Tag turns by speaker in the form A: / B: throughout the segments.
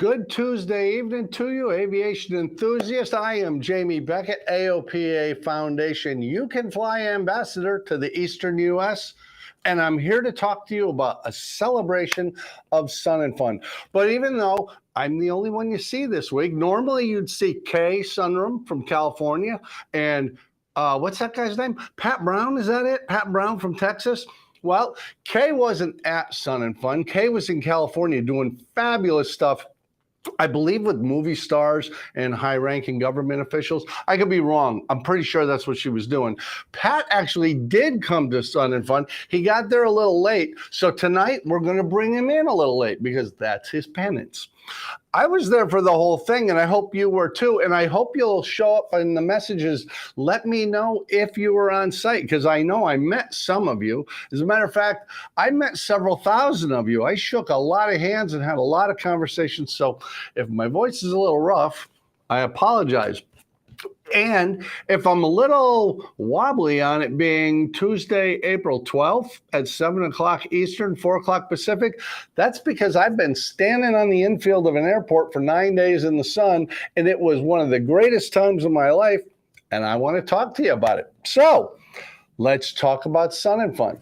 A: Good Tuesday evening to you, aviation enthusiast. I am Jamie Beckett, AOPA Foundation You Can Fly Ambassador to the Eastern U.S., and I'm here to talk to you about a celebration of sun and fun. But even though I'm the only one you see this week, normally you'd see Kay Sunrum from California, and what's that guy's name? Pat Brown, is that it? Pat Brown from Texas? Well, Kay wasn't at Sun and Fun. Kay was in California doing fabulous stuff, I believe, with movie stars and high-ranking government officials. I could be wrong. I'm pretty sure that's what she was doing. Pat actually did come to Sun and Fun. He got there a little late, so tonight we're going to bring him in a little late because that's his penance. I was there for the whole thing, and I hope you were too, and I hope you'll show up in the messages. Let me know if you were on site, because I know I met some of you. As a matter of fact, I met several thousand of you. I shook a lot of hands and had a lot of conversations, so if my voice is a little rough, I apologize. And if I'm a little wobbly on it being Tuesday, April 12th at 7 o'clock Eastern, 4 o'clock Pacific, that's because I've been standing on the infield of an airport for 9 days in the sun, and it was one of the greatest times of my life, and I want to talk to you about it. So let's talk about Sun and Fun.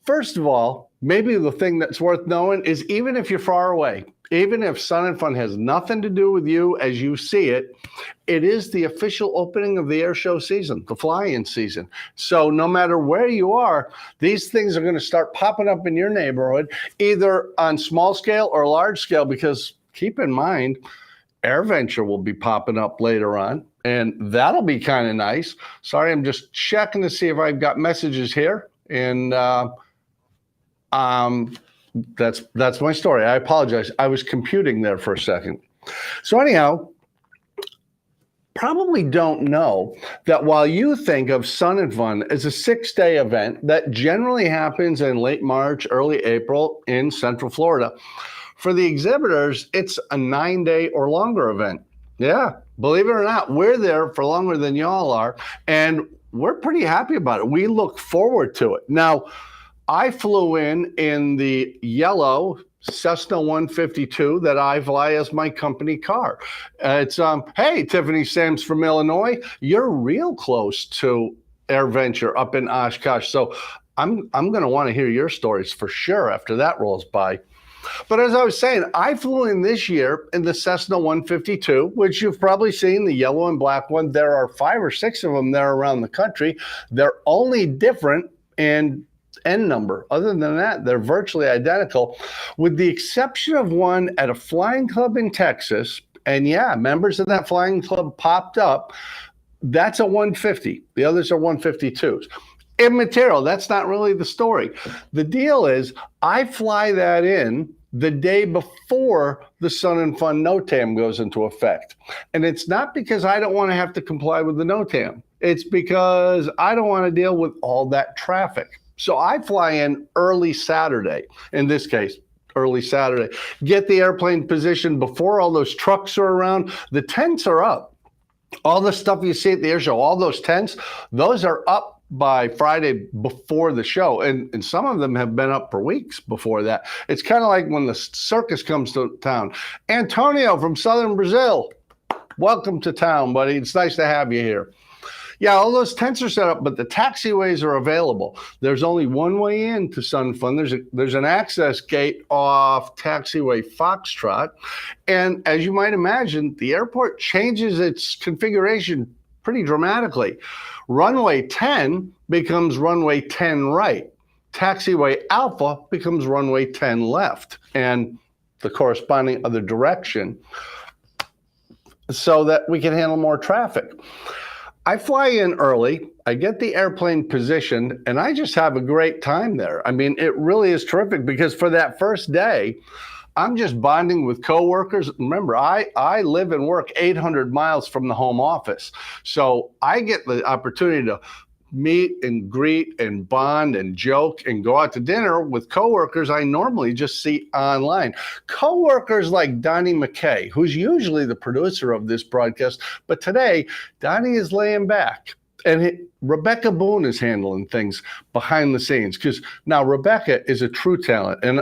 A: First of all, maybe the thing that's worth knowing is even if you're far away, even if Sun and Fun has nothing to do with you as you see it, it is the official opening of the air show season, the fly-in season. So no matter where you are, these things are going to start popping up in your neighborhood, either on small scale or large scale, because keep in mind, AirVenture will be popping up later on, and that'll be kind of nice. Sorry, I'm just checking to see if I've got messages here, and that's my story. I apologize. I was computing there for a second. So anyhow, probably don't know that while you think of Sun and Fun as a 6-day event that generally happens in late March, early April in Central Florida, for the exhibitors, it's a 9-day or longer event. Yeah, believe it or not, we're there for longer than y'all are, and we're pretty happy about it. We look forward to it. Now, I flew in the yellow Cessna 152 that I fly as my company car. It's, hey, Tiffany Sams from Illinois, you're real close to AirVenture up in Oshkosh. So I'm going to want to hear your stories for sure after that rolls by. But as I was saying, I flew in this year in the Cessna 152, which you've probably seen, the yellow and black one. There are 5 or 6 of them there around the country. They're only different in end number. Other than that, they're virtually identical, with the exception of one at a flying club in Texas. And yeah, members of that flying club popped up. That's a 150. The others are 152s. Immaterial. That's not really the story. The deal is I fly that in the day before the Sun and Fun NOTAM goes into effect. And it's not because I don't want to have to comply with the NOTAM. It's because I don't want to deal with all that traffic. So I fly in early Saturday, in this case, early Saturday, get the airplane positioned before all those trucks are around. The tents are up. All the stuff you see at the air show, all those tents, those are up by Friday before the show. And some of them have been up for weeks before that. It's kind of like when the circus comes to town. Antonio from Southern Brazil, welcome to town, buddy. It's nice to have you here. Yeah, all those tents are set up, but the taxiways are available. There's only one way in to Sun Fun. There's an access gate off taxiway Foxtrot. And as you might imagine, the airport changes its configuration pretty dramatically. Runway 10 becomes runway 10 right. Taxiway Alpha becomes runway 10 left, and the corresponding other direction, so that we can handle more traffic. I fly in early, I get the airplane positioned, and I just have a great time there. I mean, it really is terrific because for that first day, I'm just bonding with coworkers. Remember, I live and work 800 miles from the home office. So I get the opportunity to meet and greet and bond and joke and go out to dinner with coworkers I normally just see online. Coworkers like Donnie McKay, who's usually the producer of this broadcast, but today Donnie is laying back. And Rebecca Boone is handling things behind the scenes, because now Rebecca is a true talent. And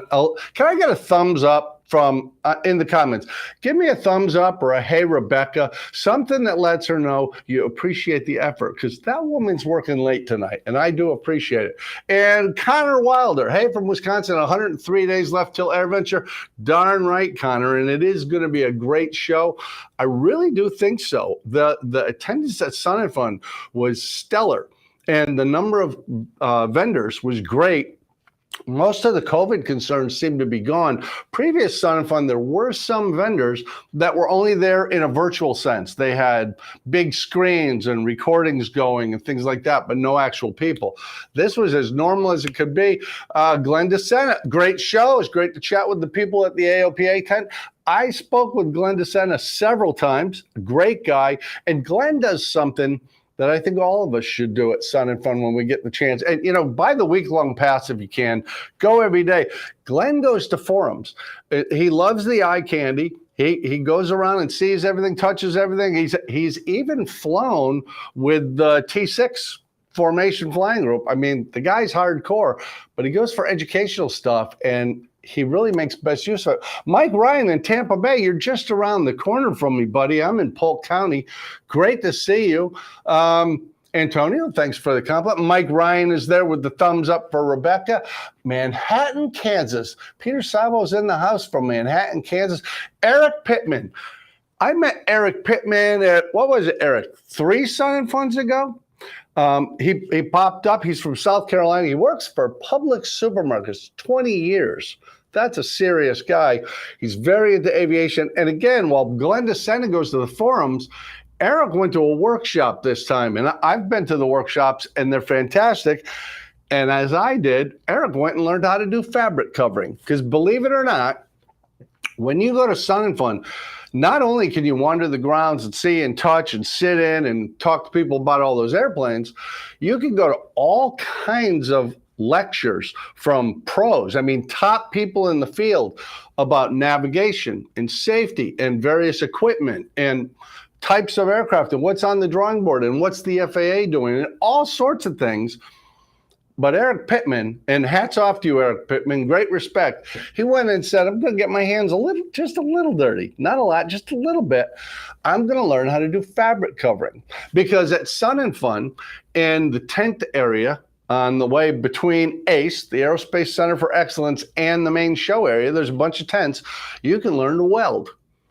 A: can I get a thumbs up from in the comments. Give me a thumbs up or a hey, Rebecca, something that lets her know you appreciate the effort, because that woman's working late tonight, and I do appreciate it. And Connor Wilder, hey, from Wisconsin, 103 days left till AirVenture. Darn right, Connor, and it is going to be a great show. I really do think so. The attendance at Sun and Fun was stellar, and the number of vendors was great. Most of the COVID concerns seem to be gone. Previous Sun and Fun, there were some vendors that were only there in a virtual sense. They had big screens and recordings going and things like that, but no actual people. This was as normal as it could be. Glenn DeSena, great show. It's great to chat with the people at the AOPA tent. I spoke with Glenn DeSena several times. Great guy. And Glenn does something that I think all of us should do at Sun and Fun when we get the chance. And, you know, buy the week-long pass if you can. Go every day. Glenn goes to forums. He loves the eye candy. He goes around and sees everything, touches everything. He's even flown with the T6 formation flying group. I mean, the guy's hardcore, but he goes for educational stuff, and he really makes best use of it. Mike Ryan in Tampa Bay, you're just around the corner from me, buddy. I'm in Polk County. Great to see you. Antonio, thanks for the compliment. Mike Ryan is there with the thumbs up for Rebecca. Manhattan, Kansas. Peter Savo's in the house from Manhattan, Kansas. Eric Pittman. I met Eric Pittman at, what was it, Eric, 3 Sun and Funs ago? He popped up. He's from South Carolina. He works for Public Supermarkets, 20 years. That's a serious guy. He's very into aviation. And again, while Glenn DeSena goes to the forums, Eric went to a workshop this time. And I've been to the workshops, and they're fantastic. And as I did, Eric went and learned how to do fabric covering. Because believe it or not, when you go to Sun and Fun, not only can you wander the grounds and see and touch and sit in and talk to people about all those airplanes, you can go to all kinds of lectures from pros. I mean, top people in the field about navigation and safety and various equipment and types of aircraft and what's on the drawing board and what's the FAA doing and all sorts of things. But Eric Pittman, and hats off to you, Eric Pittman, great respect. He went and said, I'm going to get my hands just a little dirty. Not a lot, just a little bit. I'm going to learn how to do fabric covering. Because at Sun and Fun, in the tent area, on the way between ACE, the Aerospace Center for Excellence, and the main show area, there's a bunch of tents. You can learn to weld.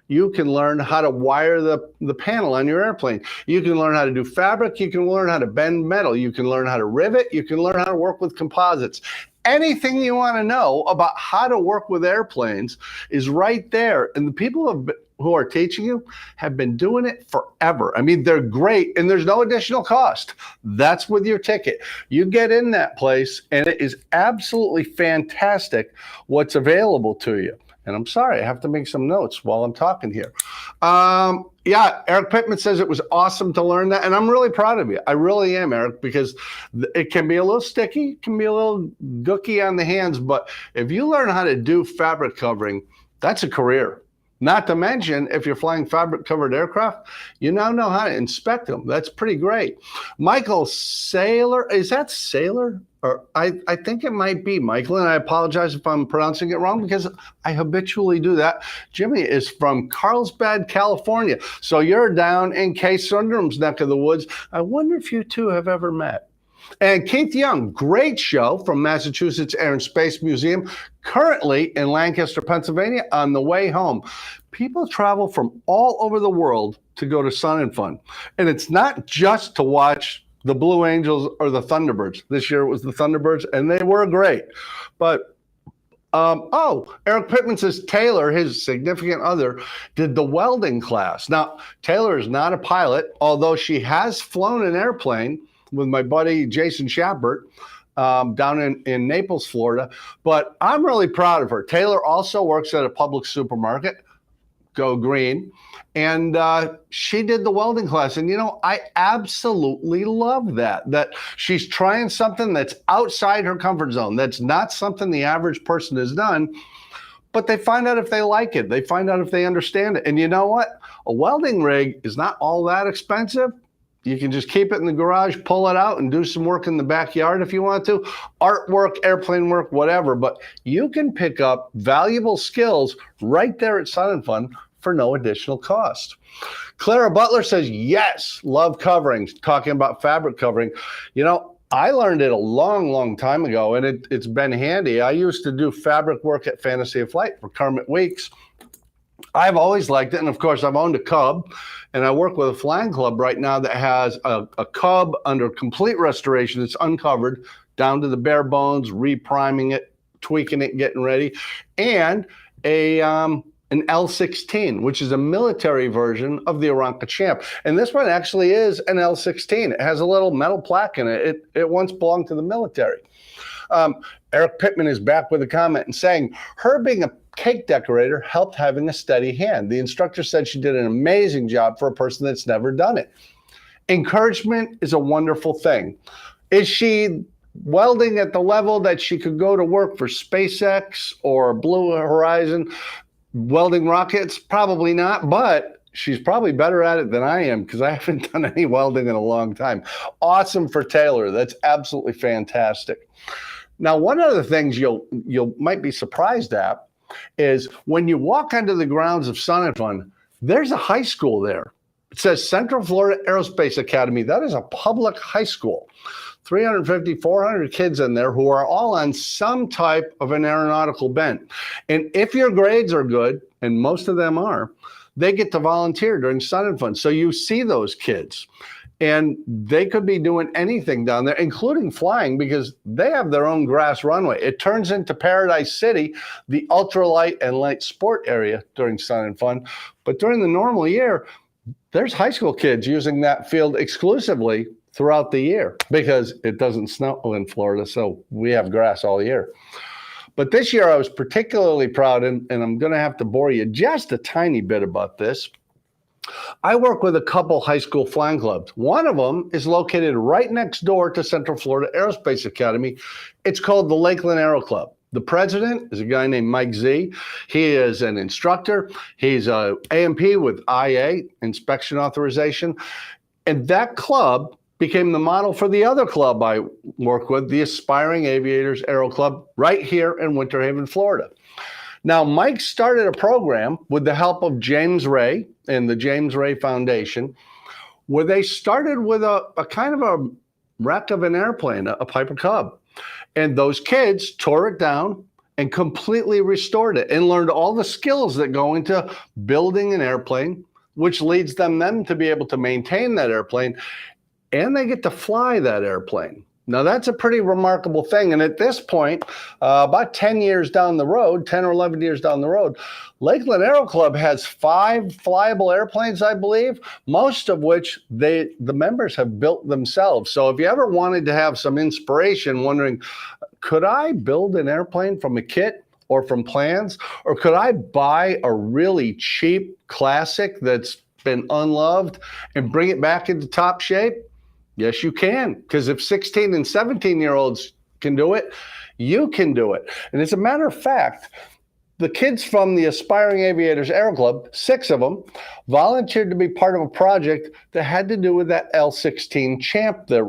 A: You can learn how to wire the panel on your airplane. You can learn how to do fabric. You can learn how to bend metal. You can learn how to rivet. You can learn how to work with composites. Anything you want to know about how to work with airplanes is right there. And the people who are teaching you have been doing it forever. I mean, they're great, and there's no additional cost. That's with your ticket. You get in that place, and it is absolutely fantastic what's available to you. And I'm sorry, I have to make some notes while I'm talking here. Yeah, Eric Pittman says it was awesome to learn that. And I'm really proud of you. I really am, Eric, because it can be a little sticky, it can be a little gooky on the hands. But if you learn how to do fabric covering, that's a career. Not to mention, if you're flying fabric-covered aircraft, you now know how to inspect them. That's pretty great. Michael Saylor, is that Saylor? Or I think it might be Michael, and I apologize if I'm pronouncing it wrong because I habitually do that. Jimmy is from Carlsbad, California. So you're down in Case Sunderum's neck of the woods. I wonder if you two have ever met. And Keith Young, great show from Massachusetts Air and Space Museum, currently in Lancaster, Pennsylvania, on the way home. People travel from all over the world to go to Sun and Fun. And it's not just to watch the Blue Angels or the Thunderbirds. This year it was the Thunderbirds, and they were great. But, Eric Pittman says Taylor, his significant other, did the welding class. Now, Taylor is not a pilot, although she has flown an airplane with my buddy Jason Shapert down in Naples, Florida. But I'm really proud of her. Taylor also works at a public supermarket, Go Green, and she did the welding class. And, you know, I absolutely love that she's trying something that's outside her comfort zone. That's not something the average person has done. But they find out if they like it. They find out if they understand it. And you know what? A welding rig is not all that expensive. You can just keep it in the garage, pull it out, and do some work in the backyard if you want to. Artwork, airplane work, whatever. But you can pick up valuable skills right there at Sun and Fun for no additional cost. Clara Butler says, yes, love coverings, talking about fabric covering. You know, I learned it a long, long time ago, and it's been handy. I used to do fabric work at Fantasy of Flight for Kermit Weeks. I've always liked it, and of course, I've owned a Cub, and I work with a flying club right now that has a Cub under complete restoration. It's uncovered, down to the bare bones, repriming it, tweaking it, getting ready, and an L-16, which is a military version of the Aranca Champ. And this one actually is an L-16. It has a little metal plaque in it. It once belonged to the military. Eric Pittman is back with a comment and saying, her being a cake decorator helped having a steady hand. The instructor said she did an amazing job for a person that's never done it. Encouragement is a wonderful thing. Is she welding at the level that she could go to work for SpaceX or Blue Horizon welding rockets? Probably not, but she's probably better at it than I am because I haven't done any welding in a long time. Awesome for Taylor. That's absolutely fantastic. Now, one of the things you might be surprised at is when you walk onto the grounds of Sun and Fun, there's a high school there. It says Central Florida Aerospace Academy. That is a public high school. 350, 400 kids in there who are all on some type of an aeronautical bent. And if your grades are good, and most of them are, they get to volunteer during Sun and Fun. So you see those kids. And they could be doing anything down there, including flying, because they have their own grass runway. It turns into Paradise City, the ultralight and light sport area during Sun and Fun. But during the normal year, there's high school kids using that field exclusively throughout the year because it doesn't snow in Florida, so we have grass all year. But this year I was particularly proud, and I'm going to have to bore you just a tiny bit about this. I work with a couple high school flying clubs. One of them is located right next door to Central Florida Aerospace Academy. It's called the Lakeland Aero Club. The president is a guy named Mike Z. He is an instructor. He's a A&P with IA, inspection authorization. And that club became the model for the other club I work with, the Aspiring Aviators Aero Club, right here in Winter Haven, Florida. Now, Mike started a program with the help of James Ray and the James Ray Foundation, where they started with a kind of a wreck of an airplane, a Piper Cub. And those kids tore it down and completely restored it and learned all the skills that go into building an airplane, which leads them to be able to maintain that airplane, and they get to fly that airplane. Now, that's a pretty remarkable thing. And at this point, about 10 years down the road, 10 or 11 years down the road, Lakeland Aero Club has 5 flyable airplanes, I believe, most of which the members have built themselves. So if you ever wanted to have some inspiration, wondering, could I build an airplane from a kit or from plans? Or could I buy a really cheap classic that's been unloved and bring it back into top shape? Yes, you can, because if 16 and 17-year-olds can do it, you can do it. And as a matter of fact, the kids from the Aspiring Aviators Aero Club, 6 of them, volunteered to be part of a project that had to do with that L-16 Champ they're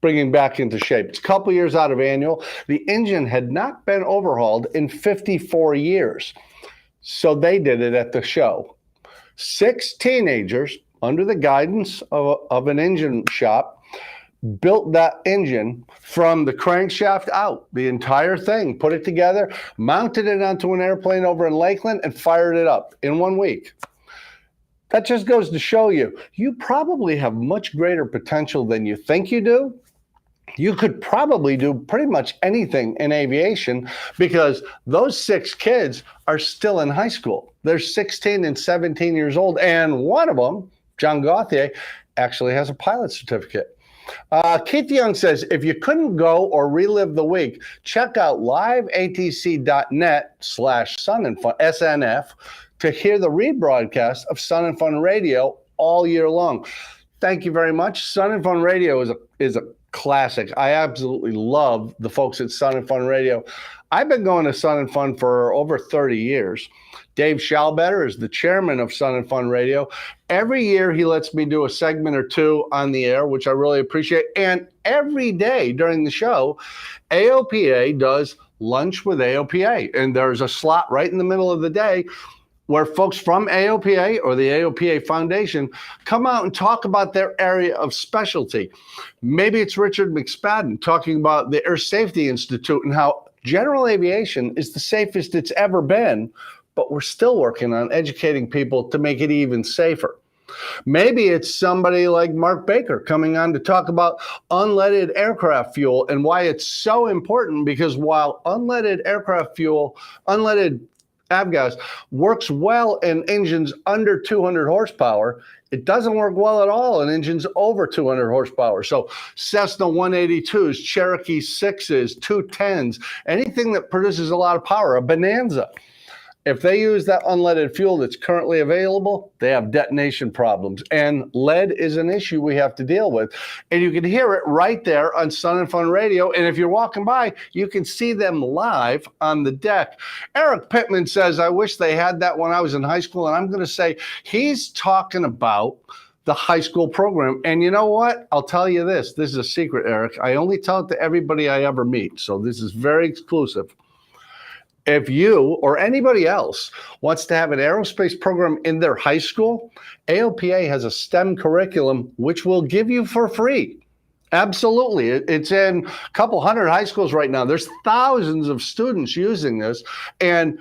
A: bringing back into shape. It's a couple years out of annual. The engine had not been overhauled in 54 years. So they did it at the show. 6 teenagers, under the guidance of an engine shop, built that engine from the crankshaft out, the entire thing, put it together, mounted it onto an airplane over in Lakeland, and fired it up in 1 week. That just goes to show you, you probably have much greater potential than you think you do. You could probably do pretty much anything in aviation because those 6 kids are still in high school. They're 16 and 17 years old, and one of them, John Gauthier, actually has a pilot certificate. Keith Young says, if you couldn't go or relive the week, check out liveatc.net/Sun and Fun, SNF, to hear the rebroadcast of Sun and Fun Radio all year long. Thank you very much. Sun and Fun Radio is a classic. I absolutely love the folks at Sun and Fun Radio. I've been going to Sun and Fun for over 30 years. Dave Schalbetter is the chairman of Sun and Fun Radio. Every year he lets me do a segment or two on the air, which I really appreciate. And every day during the show, AOPA does Lunch with AOPA. And there's a slot right in the middle of the day where folks from AOPA or the AOPA Foundation come out and talk about their area of specialty. Maybe it's Richard McSpadden talking about the Air Safety Institute and how general aviation is the safest it's ever been, but we're still working on educating people to make it even safer. Maybe it's somebody like Mark Baker coming on to talk about unleaded aircraft fuel and why it's so important, because while unleaded aircraft fuel, unleaded avgas works well in engines under 200 horsepower, it doesn't work well at all in engines over 200 horsepower. So Cessna 182s, Cherokee 6s, 210s, anything that produces a lot of power, a Bonanza, if they use that unleaded fuel that's currently available, they have detonation problems. And lead is an issue we have to deal with. And you can hear it right there on Sun and Fun Radio. And if you're walking by, you can see them live on the deck. Eric Pittman says, I wish they had that when I was in high school. And I'm going to say he's talking about the high school program. And you know what? I'll tell you this. This is a secret, Eric. I only tell it to everybody I ever meet. So this is very exclusive. If you or anybody else wants to have an aerospace program in their high school, AOPA has a STEM curriculum which will give you for free. Absolutely. It's in a couple hundred high schools right now. There's thousands of students using this. And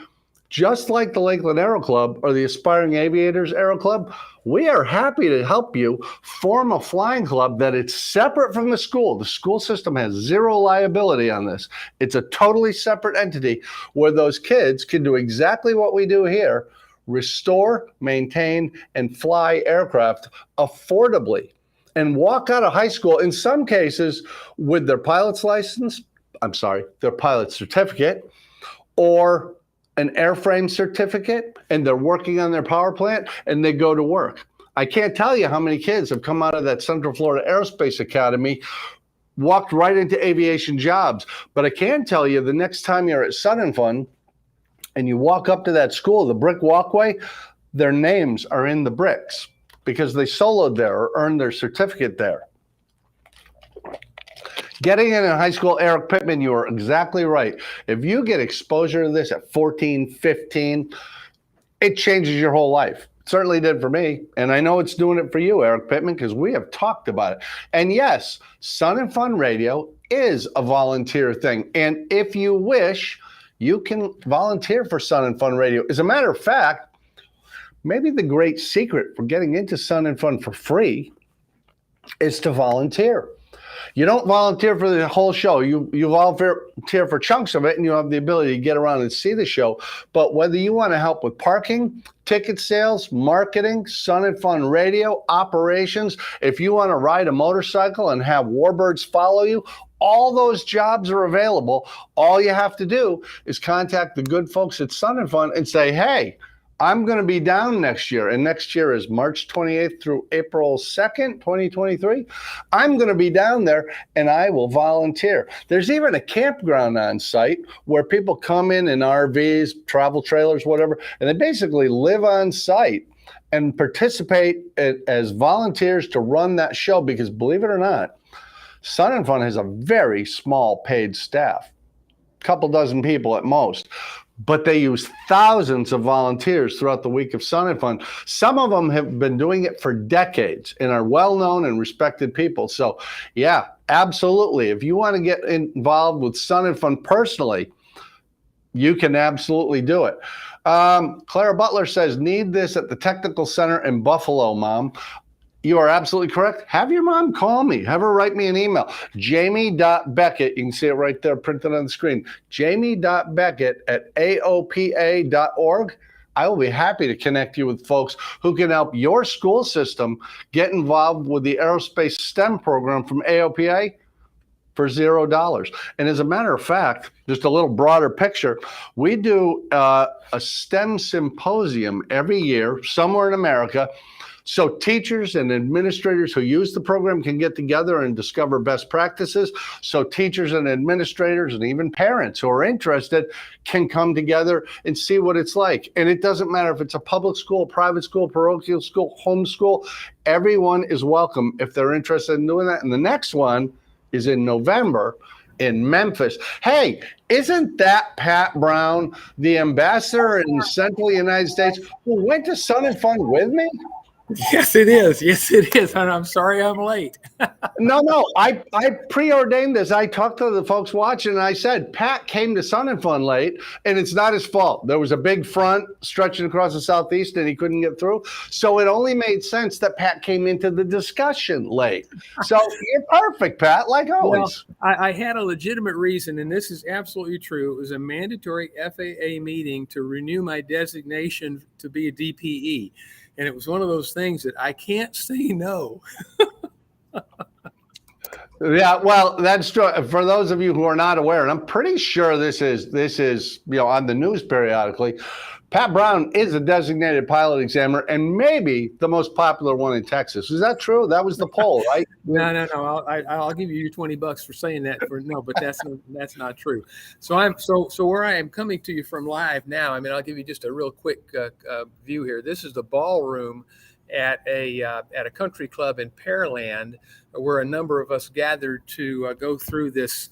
A: just like the Lakeland Aero Club or the Aspiring Aviators Aero Club, we are happy to help you form a flying club that it's separate from the school. The school system has zero liability on this. It's a totally separate entity where those kids can do exactly what we do here: restore, maintain, and fly aircraft affordably and walk out of high school, in some cases, with their pilot's license, their pilot's certificate, or an airframe certificate, and they're working on their power plant and they go to work. I can't tell you how many kids have come out of that Central Florida Aerospace Academy, walked right into aviation jobs. But I can tell you, the next time you're at Sun and Fun and you walk up to that school, the brick walkway, their names are in the bricks because they soloed there or earned their certificate there. Getting in high school, Eric Pittman, you are exactly right. If you get exposure to this at 14, 15, it changes your whole life. It certainly did for me. And I know it's doing it for you, Eric Pittman, because we have talked about it. And yes, Sun and Fun Radio is a volunteer thing. And if you wish, you can volunteer for Sun and Fun Radio. As a matter of fact, maybe the great secret for getting into Sun and Fun for free is to volunteer. You don't volunteer for the whole show. You volunteer for chunks of it, and you have the ability to get around and see the show. But whether you want to help with parking, ticket sales, marketing, Sun and Fun Radio, operations, if you want to ride a motorcycle and have warbirds follow you, all those jobs are available. All you have to do is contact the good folks at Sun and Fun and say, hey, I'm going to be down next year, and next year is March 28th through April 2nd, 2023. I'm going to be down there, and I will volunteer. There's even a campground on site where people come in RVs, travel trailers, whatever, and they basically live on site and participate as volunteers to run that show because, believe it or not, Sun and Fun has a very small paid staff, a couple dozen people at most. But they use thousands of volunteers throughout the week of Sun and Fun. Some of them have been doing it for decades and are well-known and respected people. So, yeah, absolutely. If you want to get involved with Sun and Fun personally, you can absolutely do it. Clara Butler says, need this at the Technical Center in Buffalo, Mom. You are absolutely correct. Have your mom call me. Have her write me an email. Jamie.Beckett, you can see it right there printed on the screen. Jamie.Beckett@aopa.org. I will be happy to connect you with folks who can help your school system get involved with the aerospace STEM program from AOPA for $0. And as a matter of fact, just a little broader picture, we do a STEM symposium every year somewhere in America. So teachers and administrators who use the program can get together and discover best practices. So teachers and administrators and even parents who are interested can come together and see what it's like. And it doesn't matter if it's a public school, private school, parochial school, homeschool. Everyone is welcome if they're interested in doing that. And the next one is in November in Memphis. Hey, isn't that Pat Brown, the ambassador in Central United States, who went to Sun and Fun with me?
B: Yes, it is. Yes, it is. And I'm sorry I'm late.
A: No, I preordained this. I talked to the folks watching, and I said, Pat came to Sun and Fun late, and it's not his fault. There was a big front stretching across the Southeast, and he couldn't get through. So it only made sense that Pat came into the discussion late. So you're perfect, Pat, like always.
B: Well, I had a legitimate reason, and this is absolutely true. It was a mandatory FAA meeting to renew my designation to be a DPE. And it was one of those things that I can't say no.
A: Yeah, well, that's true. For those of you who are not aware, and I'm pretty sure this is on the news periodically, Pat Brown is a designated pilot examiner and maybe the most popular one in Texas. Is that true? That was the poll, right?
B: No. I'll give you your $20 for saying that. But that's not true. So where I am coming to you from live now. I mean, I'll give you just a real quick view here. This is the ballroom at a country club in Pearland, where a number of us gathered to go through this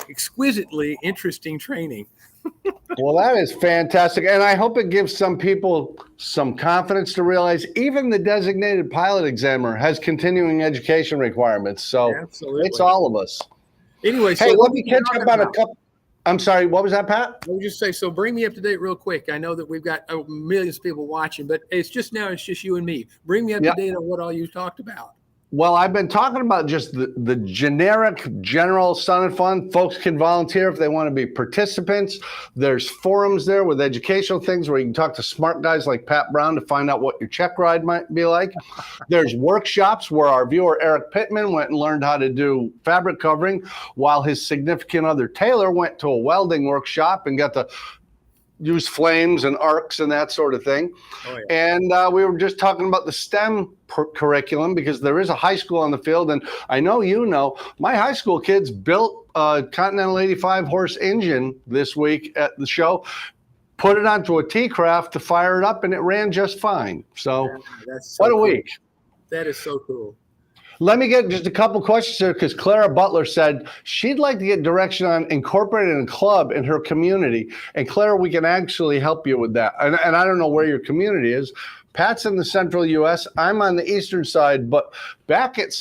B: exquisitely interesting training.
A: Well, that is fantastic. And I hope it gives some people some confidence to realize even the designated pilot examiner has continuing education requirements. So Absolutely. It's all of us.
B: Anyway,
A: hey, let me catch up on a couple. I'm sorry, what was that, Pat?
B: I would just say, so bring me up to date real quick. I know that we've got millions of people watching, but it's just you and me. Bring me up to date on what all you talked about.
A: Well, I've been talking about just the generic, general Sun and Fun. Folks can volunteer if they want to be participants. There's forums there with educational things where you can talk to smart guys like Pat Brown to find out what your check ride might be like. There's workshops where our viewer, Eric Pittman, went and learned how to do fabric covering, while his significant other, Taylor, went to a welding workshop and got to use flames and arcs and that sort of thing. Oh, yeah. And we were just talking about the STEM curriculum, because there is a high school on the field. And I know, my high school kids built a Continental 85 horse engine this week at the show, put it onto a T-Craft to fire it up, and it ran just fine. So, what a week.
B: That is so cool.
A: Let me get just a couple questions here, because Clara Butler said she'd like to get direction on incorporating a club in her community. And Clara, we can actually help you with that. And I don't know where your community is. Pat's in the central U.S. I'm on the eastern side, but back at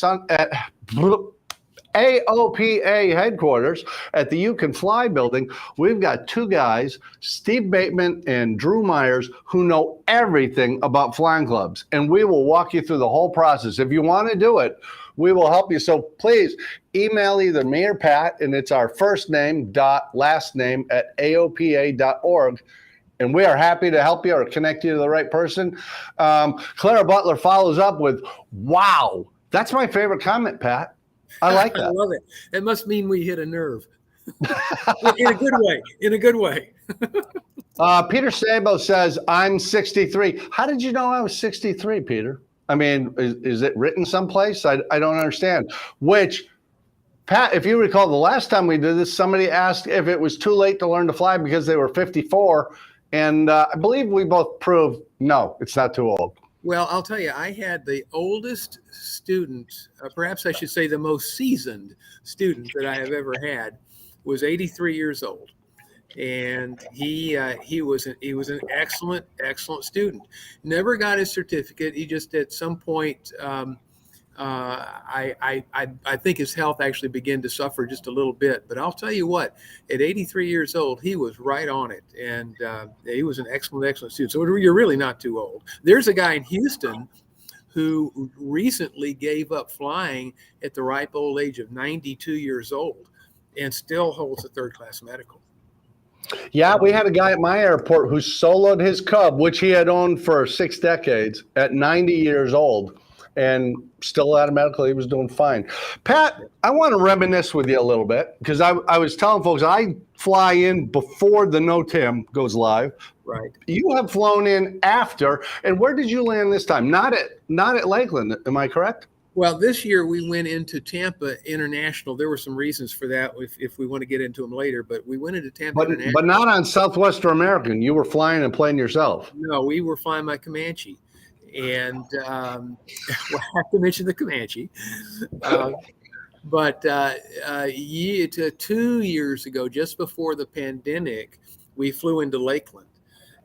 A: AOPA headquarters at the You Can Fly building, we've got two guys, Steve Bateman and Drew Myers, who know everything about flying clubs. And we will walk you through the whole process. If you want to do it, we will help you. So please email either me or Pat, and it's our first name dot last name at AOPA.org. And we are happy to help you or connect you to the right person. Clara Butler follows up with, wow, that's my favorite comment, Pat. I like that.
B: I love it. It must mean we hit a nerve. In a good way. In a good way.
A: Peter Sabo says, I'm 63. How did you know I was 63, Peter? I mean, is it written someplace? I don't understand. Which, Pat, if you recall, the last time we did this, somebody asked if it was too late to learn to fly because they were 54. And I believe we both proved, no, it's not too old.
B: Well, I'll tell you, I had the oldest student, perhaps I should say the most seasoned student that I have ever had, was 83 years old. And he was an excellent student. Never got his certificate. He just at some point, I think his health actually began to suffer just a little bit. But I'll tell you what, at 83 years old, he was right on it. And he was an excellent student. So you're really not too old. There's a guy in Houston who recently gave up flying at the ripe old age of 92 years old and still holds a third-class medical.
A: Yeah, we had a guy at my airport who soloed his Cub, which he had owned for 6 decades, at 90 years old. and still out of medical. He was doing fine. Pat, I want to reminisce with you a little bit because I was telling folks I fly in before the NOTAM goes live.
B: Right.
A: You have flown in after, and where did you land this time? Not at Lakeland, am I correct?
B: Well, this year we went into Tampa International. There were some reasons for that if we want to get into them later, but we went into Tampa International.
A: But not on Southwestern American. You were flying and playing yourself.
B: No, we were flying my Comanche. And we'll have to mention the Comanche. But 2 years ago, just before the pandemic, we flew into Lakeland.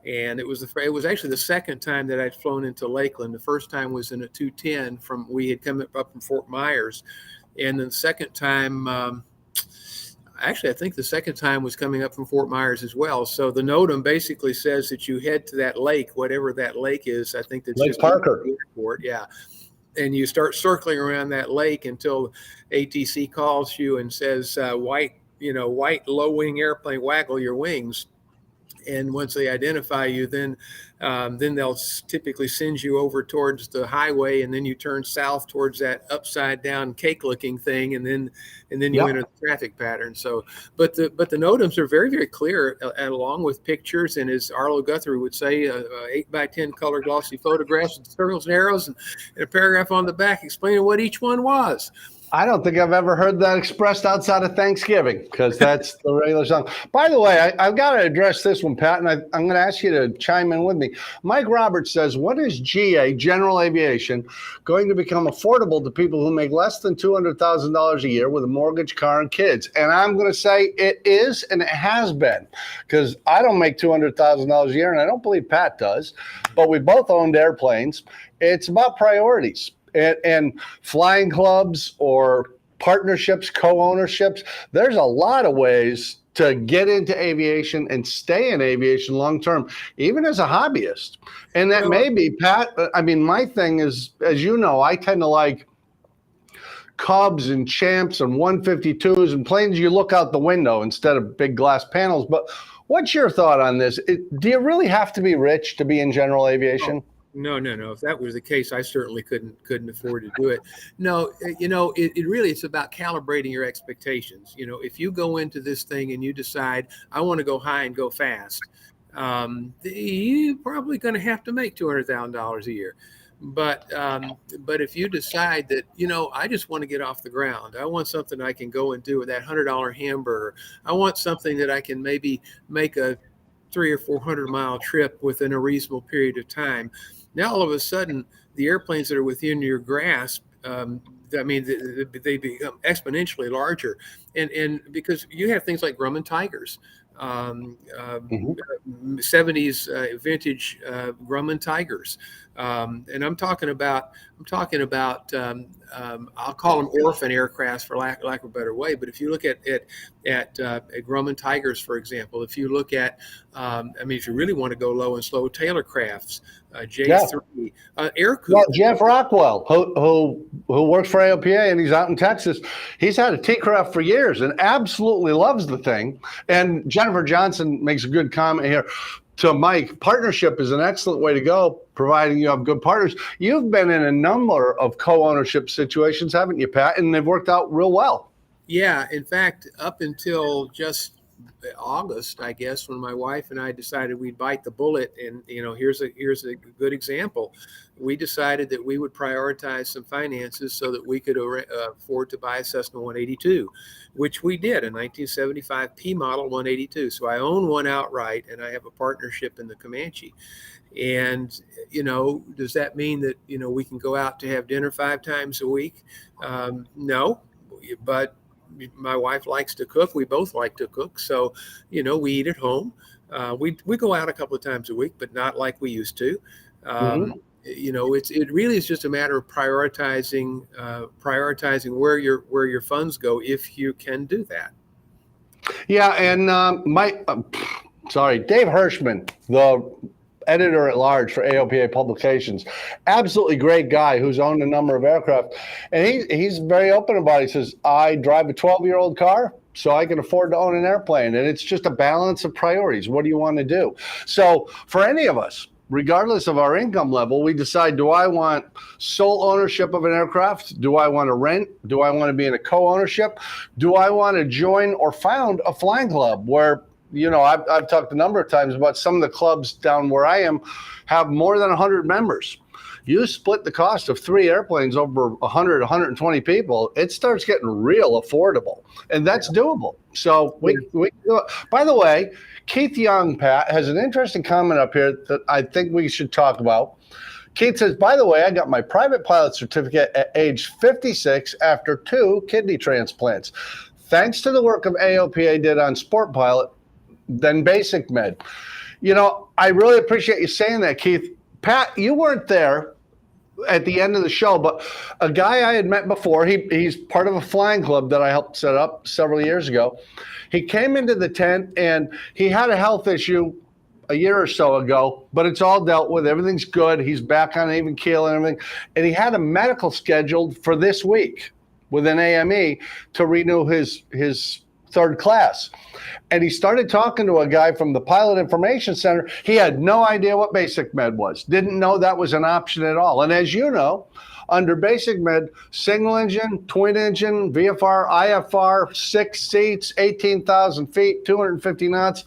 B: And it was actually the second time that I'd flown into Lakeland. The first time was in a 210 we had come up from Fort Myers. And then the second time, actually, I think the second time was coming up from Fort Myers as well. So the NOTAM basically says that you head to that lake, whatever that lake is. I think that's
A: Lake Parker.
B: Airport, yeah. And you start circling around that lake until ATC calls you and says, white low wing airplane, waggle your wings. And once they identify you, then they'll typically send you over towards the highway, and then you turn south towards that upside down cake looking thing, and then you enter the traffic pattern. So, but the NOTAMs are very, very clear, along with pictures, and as Arlo Guthrie would say, 8x10 color glossy photographs with circles and arrows, and a paragraph on the back explaining what each one was.
A: I don't think I've ever heard that expressed outside of Thanksgiving, because that's the regular song. By the way, I've got to address this one, Pat, and I'm going to ask you to chime in with me. Mike Roberts says, what is GA, general aviation, going to become affordable to people who make less than $200,000 a year with a mortgage, car, and kids? And I'm going to say it is, and it has been, because I don't make $200,000 a year, and I don't believe Pat does, but we both owned airplanes. It's about priorities. And flying clubs or partnerships, co-ownerships, there's a lot of ways to get into aviation and stay in aviation long-term, even as a hobbyist. And that may be, Pat, I mean, my thing is, as you know, I tend to like Cubs and Champs and 152s and planes you look out the window instead of big glass panels. But what's your thought on this? Do you really have to be rich to be in general aviation?
B: No. If that was the case, I certainly couldn't afford to do it. No, it really, it's about calibrating your expectations. If you go into this thing and you decide, I want to go high and go fast, you're probably going to have to make $200,000 a year. But if you decide that, I just want to get off the ground, I want something I can go and do with that $100 hamburger. I want something that I can maybe make a 300 or 400 mile trip within a reasonable period of time. Now, all of a sudden, the airplanes that are within your grasp, they become exponentially larger. And because you have things like Grumman Tigers, 70s vintage Grumman Tigers. And I'm talking about I'll call them orphan aircrafts for lack of a better way. But if you look at Grumman Tigers, for example, if you look at, if you really want to go low and slow, Taylor Crafts, J3, Air Cooper.
A: Well, Jeff Rockwell, who works for AOPA and he's out in Texas, he's had a T-Craft for years and absolutely loves the thing. And Jennifer Johnson makes a good comment here. To Mike, partnership is an excellent way to go, providing you have good partners. You've been in a number of co-ownership situations, haven't you, Pat? And they've worked out real well.
B: Yeah. In fact, up until just August, I guess, when my wife and I decided we'd bite the bullet, and here's a good example. We decided that we would prioritize some finances so that we could afford to buy a Cessna 182, which we did, a 1975 P model 182. So I own one outright, and I have a partnership in the Comanche. And does that mean that we can go out to have dinner 5 times a week? No, but my wife likes to cook. We both like to cook. So, we eat at home. We go out a couple of times a week, but not like we used to. It really is just a matter of prioritizing where your funds go, if you can do that.
A: Yeah. And Dave Hirschman, the editor at large for AOPA Publications, absolutely great guy who's owned a number of aircraft. And he's very open about it. He says, I drive a 12-year-old car, so I can afford to own an airplane. And it's just a balance of priorities. What do you want to do? So for any of us, regardless of our income level, we decide, do I want sole ownership of an aircraft? Do I want to rent? Do I want to be in a co-ownership? Do I want to join or found a flying club where, I've talked a number of times about some of the clubs down where I am have more than 100 members. You split the cost of 3 airplanes over 100, 120 people, it starts getting real affordable, and that's doable. So we do it. By the way, Keith Young, Pat, has an interesting comment up here that I think we should talk about. Keith says, by the way, I got my private pilot certificate at age 56 after 2 kidney transplants. Thanks to the work of AOPA did on Sport Pilot, then Basic Med. I really appreciate you saying that, Keith. Pat, you weren't there at the end of the show, but a guy I had met before, he's part of a flying club that I helped set up several years ago. He came into the tent and he had a health issue a year or so ago, but it's all dealt with. Everything's good. He's back on even keel and everything. And he had a medical scheduled for this week with an AME to renew his 3rd class. And he started talking to a guy from the Pilot Information Center. He had no idea what Basic Med was, didn't know that was an option at all. And as you know, under Basic Med, single engine, twin engine, VFR, IFR, 6 seats, 18,000 feet, 250 knots,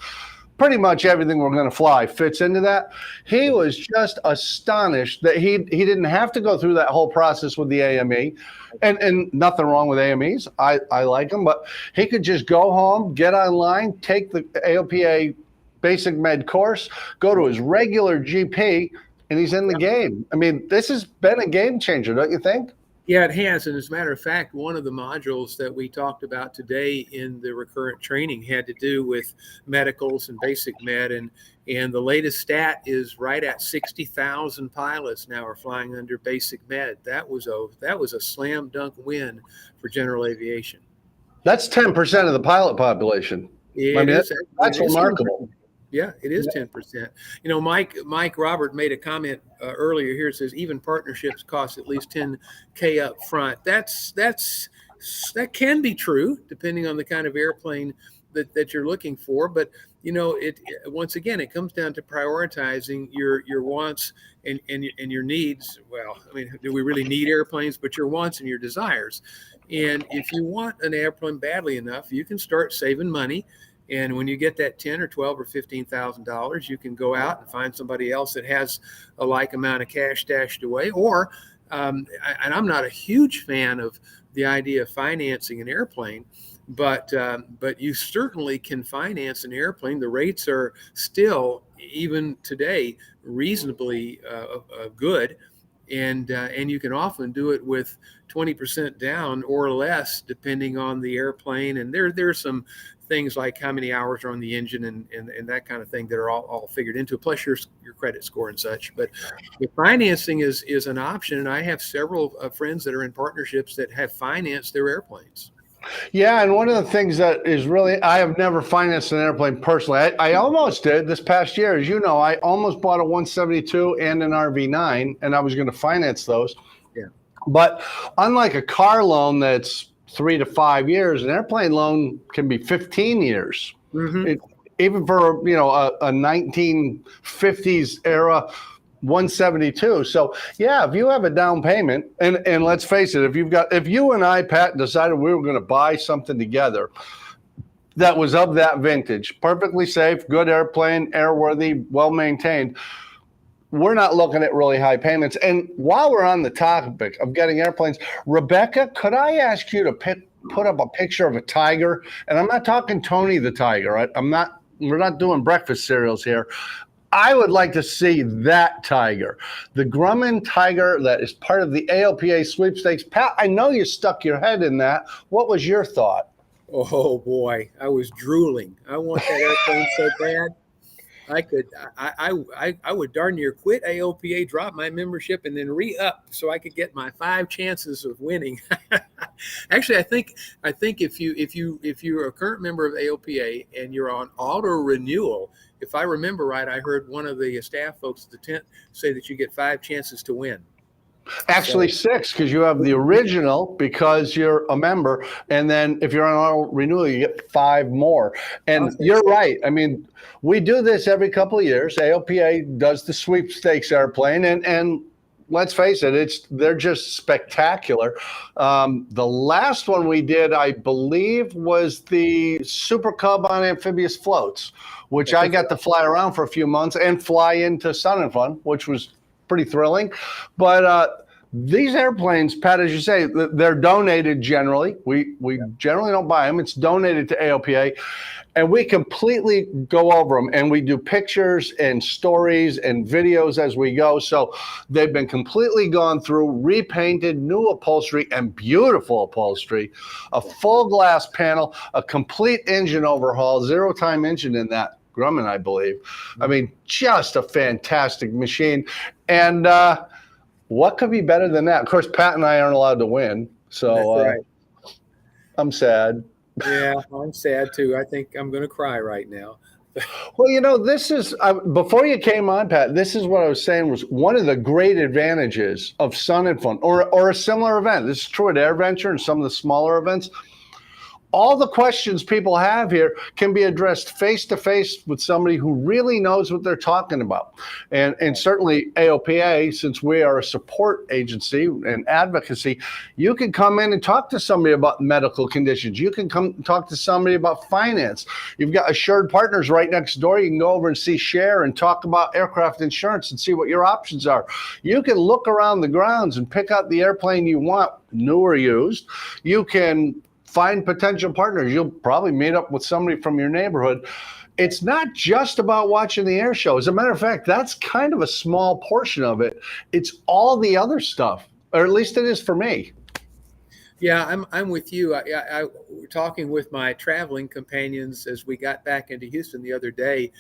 A: pretty much everything we're going to fly fits into that. He was just astonished that he didn't have to go through that whole process with the AME. And nothing wrong with AMEs. I like them, but he could just go home, get online, take the AOPA Basic Med course, go to his regular GP, and he's in the game. I mean, this has been a game changer, don't you think?
B: Yeah, it has. And as a matter of fact, one of the modules that we talked about today in the recurrent training had to do with medicals and Basic Med. And the latest stat is right at 60,000 pilots now are flying under Basic Med. That was a slam dunk win for general aviation.
A: That's 10% of the pilot population. That's remarkable.
B: Yeah, it is 10%. Mike Robert made a comment earlier here. It says even partnerships cost at least $10K up front. That can be true depending on the kind of airplane that you're looking for. But once again, it comes down to prioritizing your wants and your needs. Well, I mean, do we really need airplanes? But your wants and your desires. And if you want an airplane badly enough, you can start saving money. And when you get that $10 or $12 or $15,000, you can go out and find somebody else that has a like amount of cash stashed away. Or, and I'm not a huge fan of the idea of financing an airplane, but you certainly can finance an airplane. The rates are still, even today, reasonably good. And you can often do it with 20% down or less, depending on the airplane. And there's some things like how many hours are on the engine and that kind of thing that are all figured into it, plus your credit score and such. But the financing is an option. And I have several friends that are in partnerships that have financed their airplanes.
A: Yeah, and one of the things that is really, I have never financed an airplane personally. I almost did this past year. As you know, I almost bought a 172 and an RV9, and I was going to finance those.
B: Yeah. But
A: unlike a car loan that's 3 to 5 years, an airplane loan can be 15 years. Mm-hmm. Even for a 1950s era 172. So yeah, if you have a down payment, and let's face it, if you and I, Pat, decided we were going to buy something together that was of that vintage, perfectly safe, good airplane, airworthy, well maintained, we're not looking at really high payments. And while we're on the topic of getting airplanes, Rebecca, could I ask you to put up a picture of a tiger? And I'm not talking Tony the Tiger. We're not doing breakfast cereals here. I would like to see that tiger, the Grumman tiger that is part of the AOPA sweepstakes. Pat, I know you stuck your head in that. What was your thought?
B: Oh boy, I was drooling. I want that airplane so bad. I would darn near quit AOPA, drop my membership, and then re-up so I could get my 5 chances of winning. Actually, I think if you're a current member of AOPA and you're on auto renewal, if I remember right, I heard one of the staff folks at the tent say that you get 5 chances to win.
A: Actually,
B: So,
A: 6, because you have the original because you're a member, and then if you're on auto renewal, you get 5 more. And
B: okay.
A: you're right. I mean, we do this every couple of years. AOPA does the sweepstakes airplane, and let's face it, they're just spectacular. The last one we did, I believe, was the Super Cub on amphibious floats, which I
B: That's
A: got to fly around for a few months and fly into Sun and Fun, which was pretty thrilling. But these airplanes, Pat, as you say, they're donated generally. We generally don't buy them. It's donated to AOPA. And we completely go over them, and we do pictures and stories and videos as we go. So they've been completely gone through, repainted, new upholstery, and beautiful upholstery, a full glass panel, a complete engine overhaul, 0-time engine in that Grumman, I believe. I mean, just a fantastic machine. And what could be better than that? Of course, Pat and I aren't allowed to win, so
B: That's right.
A: I'm sad.
B: Yeah, I'm sad too. I think I'm going to cry right now.
A: Well, this is before you came on, Pat. This is what I was saying was one of the great advantages of Sun and Fun or a similar event. This is true at AirVenture and some of the smaller events. All the questions people have here can be addressed face to face with somebody who really knows what they're talking about. And certainly AOPA, since we are a support agency and advocacy, you can come in and talk to somebody about medical conditions. You can come talk to somebody about finance. You've got Assured Partners right next door. You can go over and see Share and talk about aircraft insurance and see what your options are. You can look around the grounds and pick out the airplane you want, new or used. You can find potential partners. You'll probably meet up with somebody from your neighborhood. It's not just about watching the air show. As a matter of fact, that's kind of a small portion of it. It's all the other stuff, or at least it is for me.
B: Yeah, I'm with you. I were talking with my traveling companions as we got back into Houston the other day,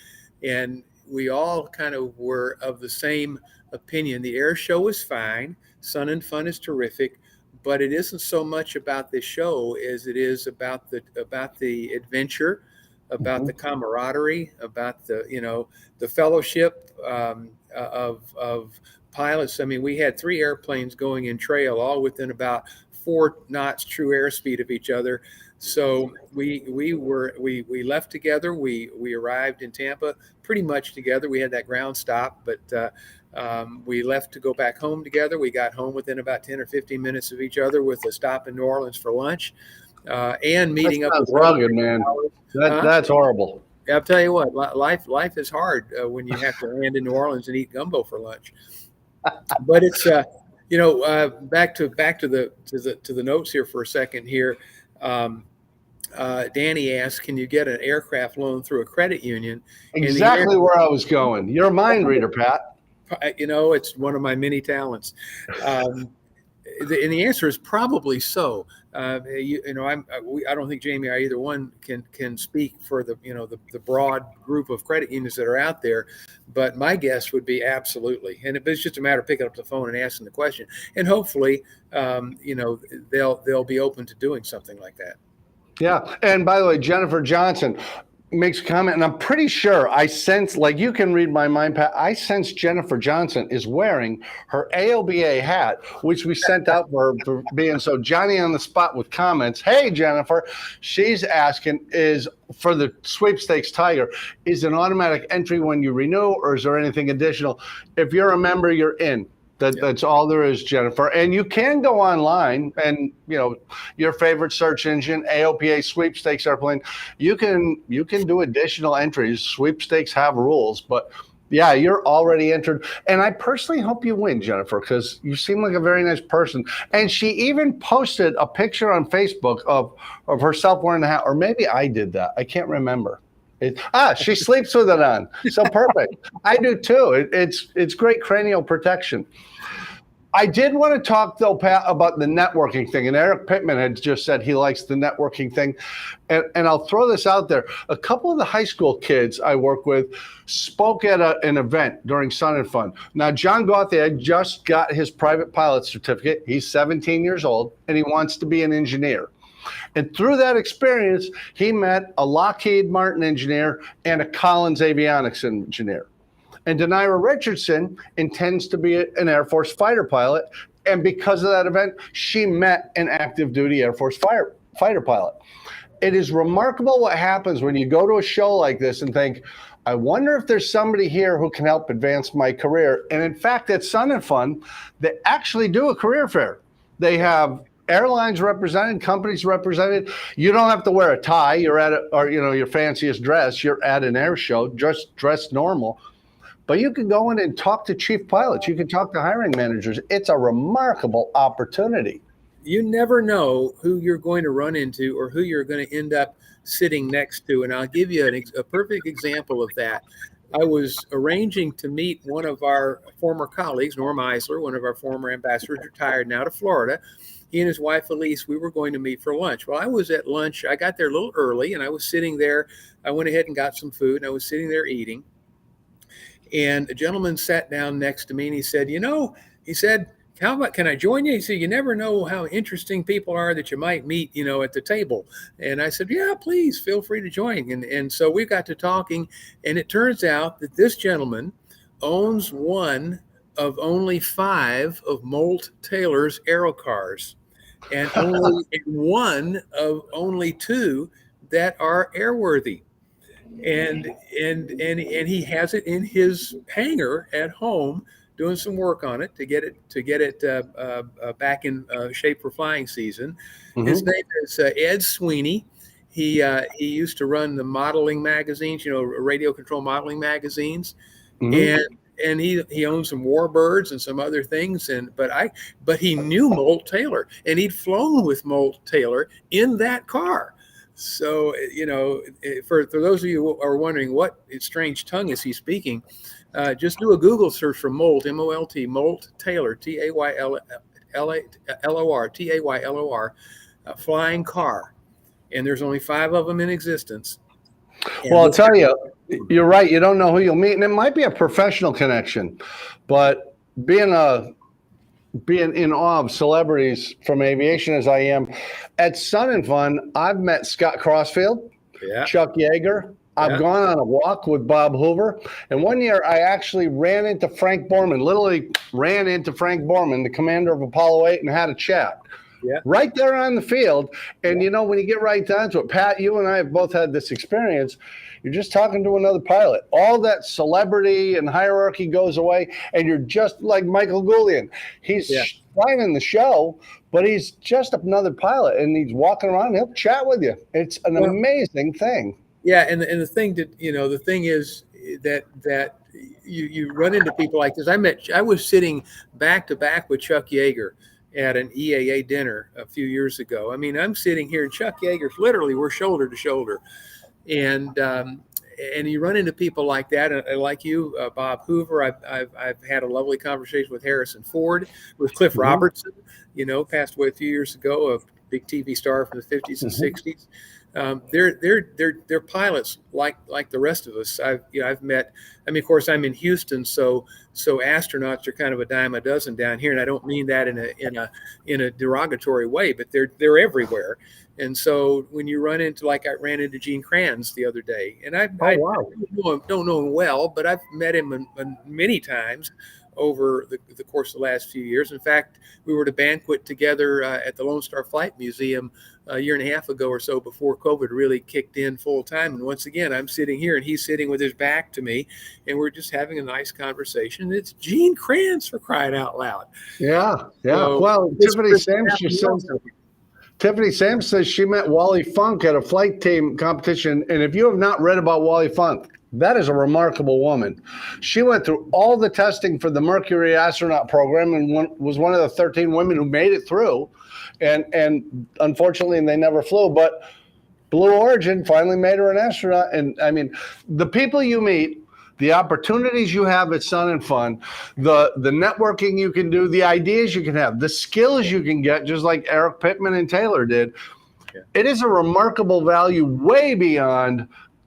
B: and we all kind of were of the same opinion. The air show is fine. Sun and Fun is terrific. But it isn't so much about the show as it is about the adventure, about the camaraderie, about the fellowship of pilots. I mean, we had 3 airplanes going in trail, all within about 4 knots true airspeed of each other. So we left together. We arrived in Tampa pretty much together. We had that ground stop, but we left to go back home together. We got home within about 10 or 15 minutes of each other with a stop in New Orleans for lunch and meeting up.
A: That's rugged, man. That's horrible.
B: I'll tell you what, life is hard when you have to land in New Orleans and eat gumbo for lunch. But it's back to the notes here for a second here. Danny asked, can you get an aircraft loan through a credit union?
A: Exactly where I was going. You're a mind reader, Pat.
B: It's one of my many talents. And the answer is probably so. I don't think Jamie or either one can speak for the broad group of credit unions that are out there, but my guess would be absolutely. And it's just a matter of picking up the phone and asking the question, and hopefully, they'll be open to doing something like that.
A: Yeah. And by the way, Jennifer Johnson makes a comment, and I'm pretty sure I sense, like you can read my mind, Pat, I sense Jennifer Johnson is wearing her AOBA hat, which we sent out for being so Johnny on the spot with comments. Hey, Jennifer, she's asking, is for the sweepstakes Tiger, is an automatic entry when you renew, or is there anything additional? If you're a member, you're in. That's all there is, Jennifer. And you can go online and, your favorite search engine, AOPA sweepstakes airplane, you can do additional entries. Sweepstakes have rules, but yeah, you're already entered. And I personally hope you win, Jennifer, because you seem like a very nice person. And she even posted a picture on Facebook of herself wearing the hat, or maybe I did that. I can't remember. She sleeps with it on. So perfect. I do too. It's great cranial protection. I did want to talk, though, Pat, about the networking thing. And Eric Pittman had just said he likes the networking thing. And I'll throw this out there. A couple of the high school kids I work with spoke at an event during Sun and Fun. Now, John Gauthier just got his private pilot certificate. He's 17 years old, and he wants to be an engineer. And through that experience, he met a Lockheed Martin engineer and a Collins avionics engineer. And Denira Richardson intends to be an Air Force fighter pilot And because of that event, she met an active duty Air Force fighter pilot. It is remarkable what happens when you go to a show like this and think, I wonder if there's somebody here who can help advance my career. And in fact, at Sun and Fun, they actually do a career fair. They have airlines represented, companies represented. You don't have to wear a tie. You're at your fanciest dress. You're at an air show, just dressed normal. But you can go in and talk to chief pilots. You can talk to hiring managers. It's a remarkable opportunity.
B: You never know who you're going to run into or who you're going to end up sitting next to. And I'll give you a perfect example of that. I was arranging to meet one of our former colleagues, Norm Eisler, one of our former ambassadors, retired now to Florida. He and his wife, Elise, we were going to meet for lunch. Well, I was at lunch. I got there a little early, and I was sitting there. I went ahead and got some food, and I was sitting there eating. And a gentleman sat down next to me, and he said, how about, can I join you? He said, you never know how interesting people are that you might meet, at the table. And I said, yeah, please feel free to join. And so we got to talking, and it turns out that this gentleman owns one of only 5 of Molt Taylor's aero cars, and only one of only 2 that are airworthy. And he has it in his hangar at home, doing some work on it to get it back in shape for flying season. Mm-hmm. His name is Ed Sweeney. He used to run the modeling magazines, radio control modeling magazines, mm-hmm. and he owned some Warbirds and some other things. But he knew Molt Taylor, and he'd flown with Molt Taylor in that car. So, for those of you who are wondering what strange tongue is he speaking, just do a Google search for Molt, M-O-L-T, Molt Taylor, Taylor, Taylor, flying car. And there's only 5 of them in existence. And
A: well, I'll tell you, you're right. You don't know who you'll meet. And it might be a professional connection. But being in awe of celebrities from aviation as I am, at Sun and Fun, I've met Scott Crossfield, Chuck Yeager. I've gone on a walk with Bob Hoover. And one year I actually ran into Frank Borman, the commander of Apollo 8, and had a chat. Yeah. Right there on the field. And, when you get right down to it, Pat, you and I have both had this experience. You're just talking to another pilot. All that celebrity and hierarchy goes away, and you're just like Michael Goulian. He's flying in the show, but he's just another pilot, and he's walking around. He'll chat with you. It's an amazing thing.
B: Yeah, and the thing that the thing is that you run into people like this. I was sitting back to back with Chuck Yeager at an EAA dinner a few years ago. I mean, I'm sitting here, and Chuck Yeager's literally, we're shoulder to shoulder, and you run into people like that, and like you, Bob Hoover. I've had a lovely conversation with Harrison Ford, with Cliff Robertson, passed away a few years ago, a big TV star from the 50s and 60s. They're pilots like the rest of us. I've met. I mean, of course, I'm in Houston, so astronauts are kind of a dime a dozen down here, and I don't mean that in a derogatory way, but they're everywhere. And so when you run into, like I ran into Gene Kranz the other day, and I don't know him well, but I've met him many times over the course of the last few years. In fact, we were at a banquet together at the Lone Star Flight Museum a year and a half ago or so, before COVID really kicked in full time. And once again, I'm sitting here and he's sitting with his back to me, and we're just having a nice conversation. It's Gene Kranz, for crying out loud.
A: Yeah. So, well, Tiffany Sam says she met Wally Funk at a flight team competition. And if you have not read about Wally Funk, that is a remarkable woman. She went through all the testing for the Mercury astronaut program and was one of the 13 women who made it through. And unfortunately, they never flew. But Blue Origin finally made her an astronaut. And I mean, the people you meet, the opportunities you have at Sun and Fun, the networking you can do, the ideas you can have, the skills you can get, just like Eric Pittman and Taylor did. Yeah. It is a remarkable value way beyond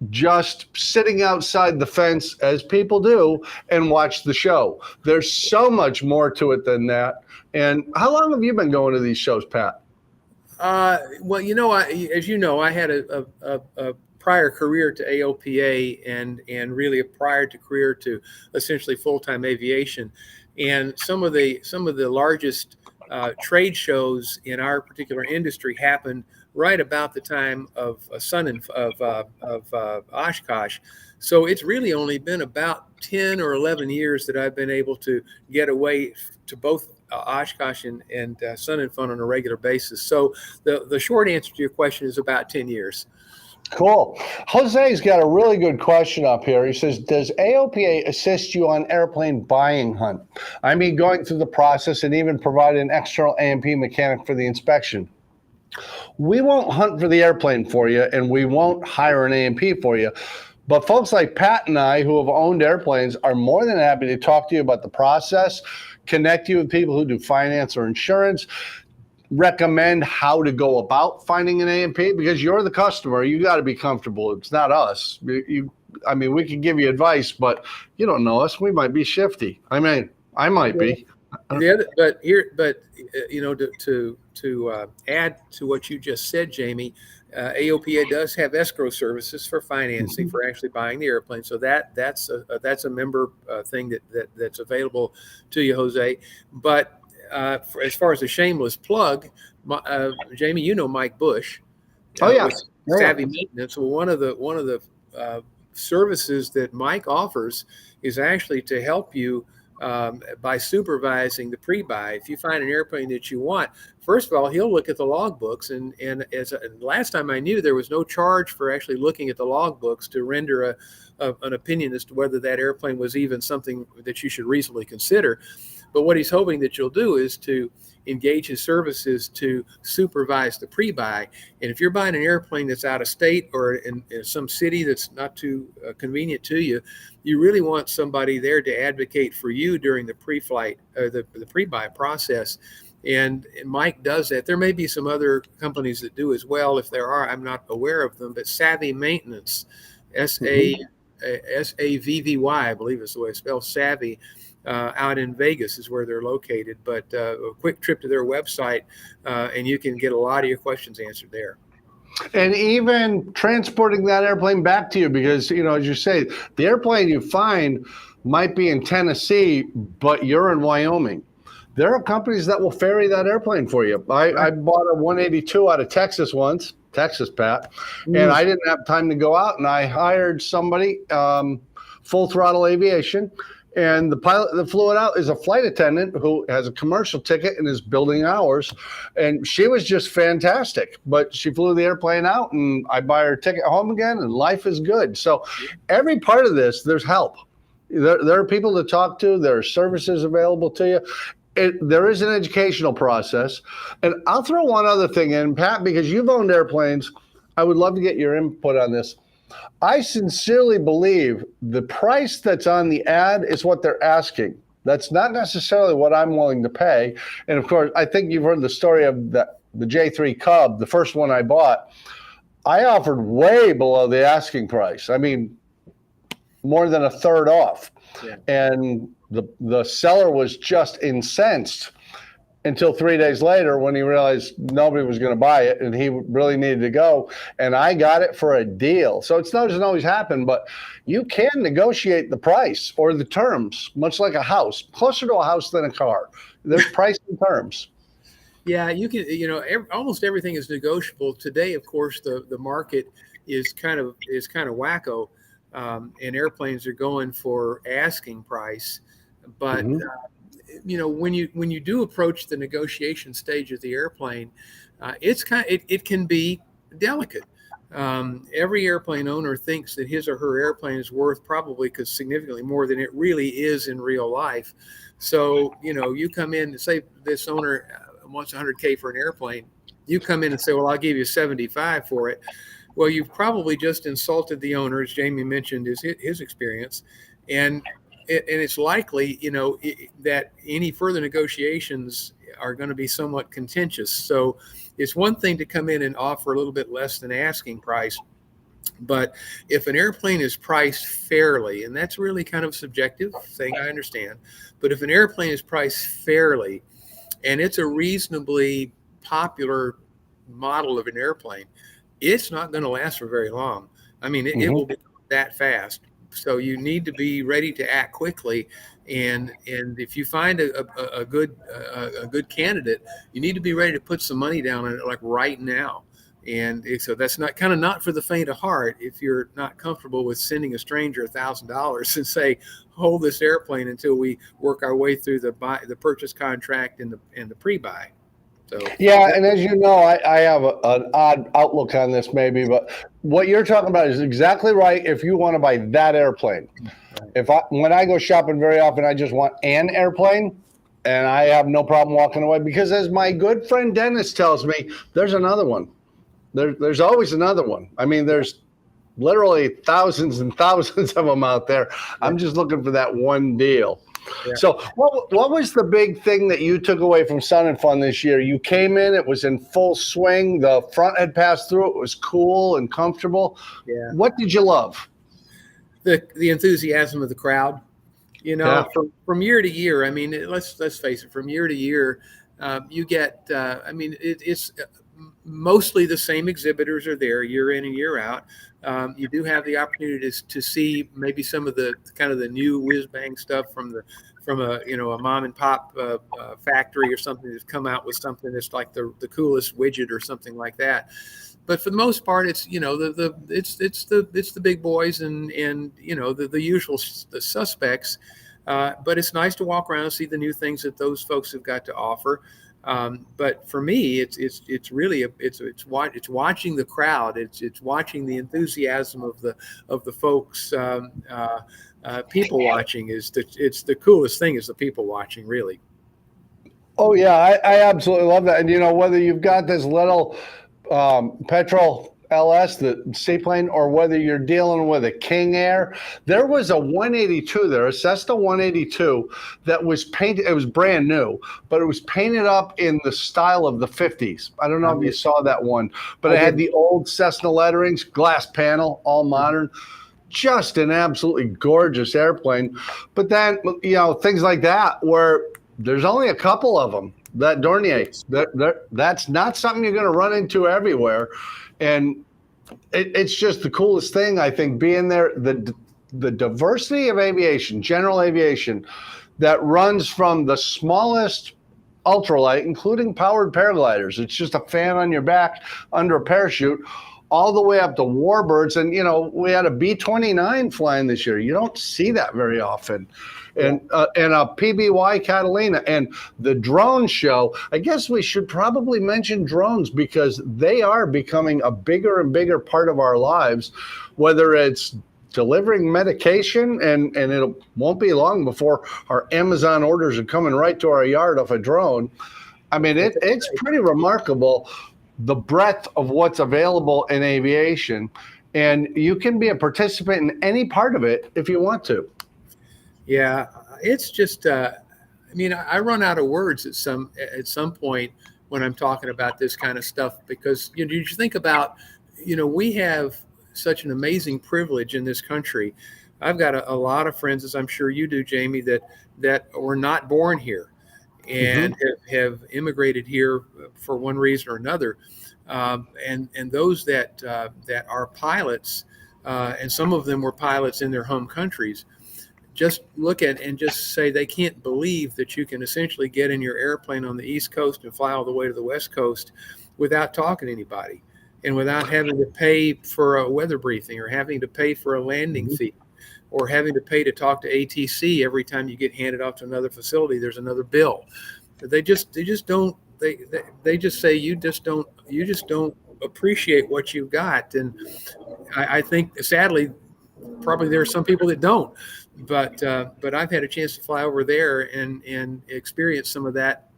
A: just sitting outside the fence, as people do, and watch the show. There's so much more to it than that. And how long have you been going to these shows, Pat?
B: Well, as you know, I had a prior career to AOPA and really a prior to career to essentially full-time aviation. And some of the largest trade shows in our particular industry happened right about the time of Oshkosh. So it's really only been about 10 or 11 years that I've been able to get away to both Oshkosh and Sun and Fun on a regular basis. So the short answer to your question is about 10 years.
A: Cool. Jose's got a really good question up here. He says, does AOPA assist you on airplane buying hunt? I mean, going through the process and even provide an external A&P mechanic for the inspection. We won't hunt for the airplane for you, and we won't hire an A&P for you. But folks like Pat and I, who have owned airplanes, are more than happy to talk to you about the process, connect you with people who do finance or insurance, recommend how to go about finding an A&P, because you're the customer. You got to be comfortable. It's not us. I mean, we can give you advice, but you don't know us. We might be shifty. I mean, I might be.
B: To add to what you just said, Jamie, AOPA does have escrow services for financing for actually buying the airplane. So that's a member thing that's available to you, Jose. But as far as a shameless plug, Jamie, you know Mike Bush. With Savvy Maintenance. Well, one of the services that Mike offers is actually to help you by supervising the pre-buy. If you find an airplane that you want, first of all, he'll look at the logbooks, and last time I knew, there was no charge for actually looking at the logbooks to render an opinion as to whether that airplane was even something that you should reasonably consider. But what he's hoping that you'll do is to engage his services to supervise the pre-buy. And if you're buying an airplane that's out of state or in some city that's not too convenient to you, you really want somebody there to advocate for you during the pre-flight, the pre-buy process. And Mike does that. There may be some other companies that do as well. If there are, I'm not aware of them, but Savvy Maintenance, SAVVY, I believe is the way it's spelled, Savvy, out in Vegas is where they're located. But a quick trip to their website and you can get a lot of your questions answered there.
A: And even transporting that airplane back to you, because, you know, as you say, the airplane you find might be in Tennessee, but you're in Wyoming. There are companies that will ferry that airplane for you. I bought a 182 out of Texas once, Texas, Pat, and I didn't have time to go out, and I hired somebody, Full Throttle Aviation. And the pilot that flew it out is a flight attendant who has a commercial ticket and is building hours. And she was just fantastic. But she flew the airplane out, and I buy her ticket home again, and life is good. So every part of this, there's help. There are people to talk to. There are services available to you. There is an educational process. And I'll throw one other thing in, Pat, because you've owned airplanes. I would love to get your input on this. I sincerely believe the price that's on the ad is what they're asking. That's not necessarily what I'm willing to pay. And of course, I think you've heard the story of the J3 Cub, the first one I bought. I offered way below the asking price. I mean, more than a third off. Yeah. And the seller was just incensed until 3 days later when he realized nobody was going to buy it and he really needed to go. And I got it for a deal. So it doesn't always happen, but you can negotiate the price or the terms, much like a house, closer to a house than a car. There's price and terms.
B: Yeah, you can, almost everything is negotiable. Today, of course, the market is kind of wacko, and airplanes are going for asking price. But when you do approach the negotiation stage of the airplane, it can be delicate. Every airplane owner thinks that his or her airplane is worth probably significantly more than it really is in real life. So you come in and say this owner wants $100K for an airplane. You come in and say, well, I'll give you 75 for it. Well, you've probably just insulted the owner, as Jamie mentioned, is his experience, and it's likely, that any further negotiations are going to be somewhat contentious. So it's one thing to come in and offer a little bit less than asking price. But if an airplane is priced fairly, and that's really kind of a subjective thing, I understand. But if an airplane is priced fairly and it's a reasonably popular model of an airplane, it's not going to last for very long. I mean, it will be that fast. So you need to be ready to act quickly. And if you find a good candidate, you need to be ready to put some money down on it, like right now. And so that's not for the faint of heart. If you're not comfortable with sending a stranger $1,000 and say, hold this airplane until we work our way through the purchase contract and the pre-buy. So
A: Yeah, and as you know, I have an odd outlook on this maybe, but what you're talking about is exactly right if you want to buy that airplane. When I go shopping very often, I just want an airplane, and I have no problem walking away because, as my good friend Dennis tells me, there's another one. There's always another one. I mean, there's literally thousands and thousands of them out there. I'm just looking for that one deal.
B: Yeah.
A: So what was the big thing that you took away from Sun and Fun this year? You came in, it was in full swing. The front had passed through. It was cool and comfortable.
B: Yeah.
A: What did you love?
B: The enthusiasm of the crowd. From year to year. I mean, let's face it. From year to year, you get. It's mostly the same exhibitors are there year in and year out. You do have the opportunity to see maybe some of the kind of the new whiz bang stuff from a mom and pop factory or something that's come out with something that's like the coolest widget or something like that. But for the most part, it's it's the big boys and the usual suspects. But it's nice to walk around and see the new things that those folks have got to offer. But for me, it's really watching the crowd. It's watching the enthusiasm of the folks. People watching it's the coolest thing is the people watching, really.
A: Oh yeah, I absolutely love that. And whether you've got this little petrol LS, the seaplane, or whether you're dealing with a King Air, there was a 182 there, a Cessna 182 that was painted. It was brand new, but it was painted up in the style of the 50s. I don't know if you saw that one, but it had the old Cessna letterings, glass panel, all modern. Just an absolutely gorgeous airplane. But then, things like that where there's only a couple of them. That Dornier, that's not something you're going to run into everywhere. And it's just the coolest thing, I think, being there, the diversity of aviation, general aviation, that runs from the smallest ultralight, including powered paragliders. It's just a fan on your back under a parachute, all the way up to warbirds. And, we had a B-29 flying this year. You don't see that very often. And a PBY Catalina and the drone show. I guess we should probably mention drones because they are becoming a bigger and bigger part of our lives, whether it's delivering medication and it won't be long before our Amazon orders are coming right to our yard off a drone. I mean, it's pretty remarkable, the breadth of what's available in aviation, and you can be a participant in any part of it if you want to.
B: Yeah, it's just. I run out of words at some point when I'm talking about this kind of stuff because you think about, we have such an amazing privilege in this country. I've got a lot of friends, as I'm sure you do, Jamie, that were not born here and have immigrated here for one reason or another, and those that are pilots, and some of them were pilots in their home countries. Just look at and just say they can't believe that you can essentially get in your airplane on the East Coast and fly all the way to the West Coast without talking to anybody and without having to pay for a weather briefing or having to pay for a landing fee or having to pay to talk to ATC every time you get handed off to another facility. There's another bill. They just don't. They just say you just don't appreciate what you've got. And I think sadly, probably there are some people that don't. But I've had a chance to fly over there and experience some of that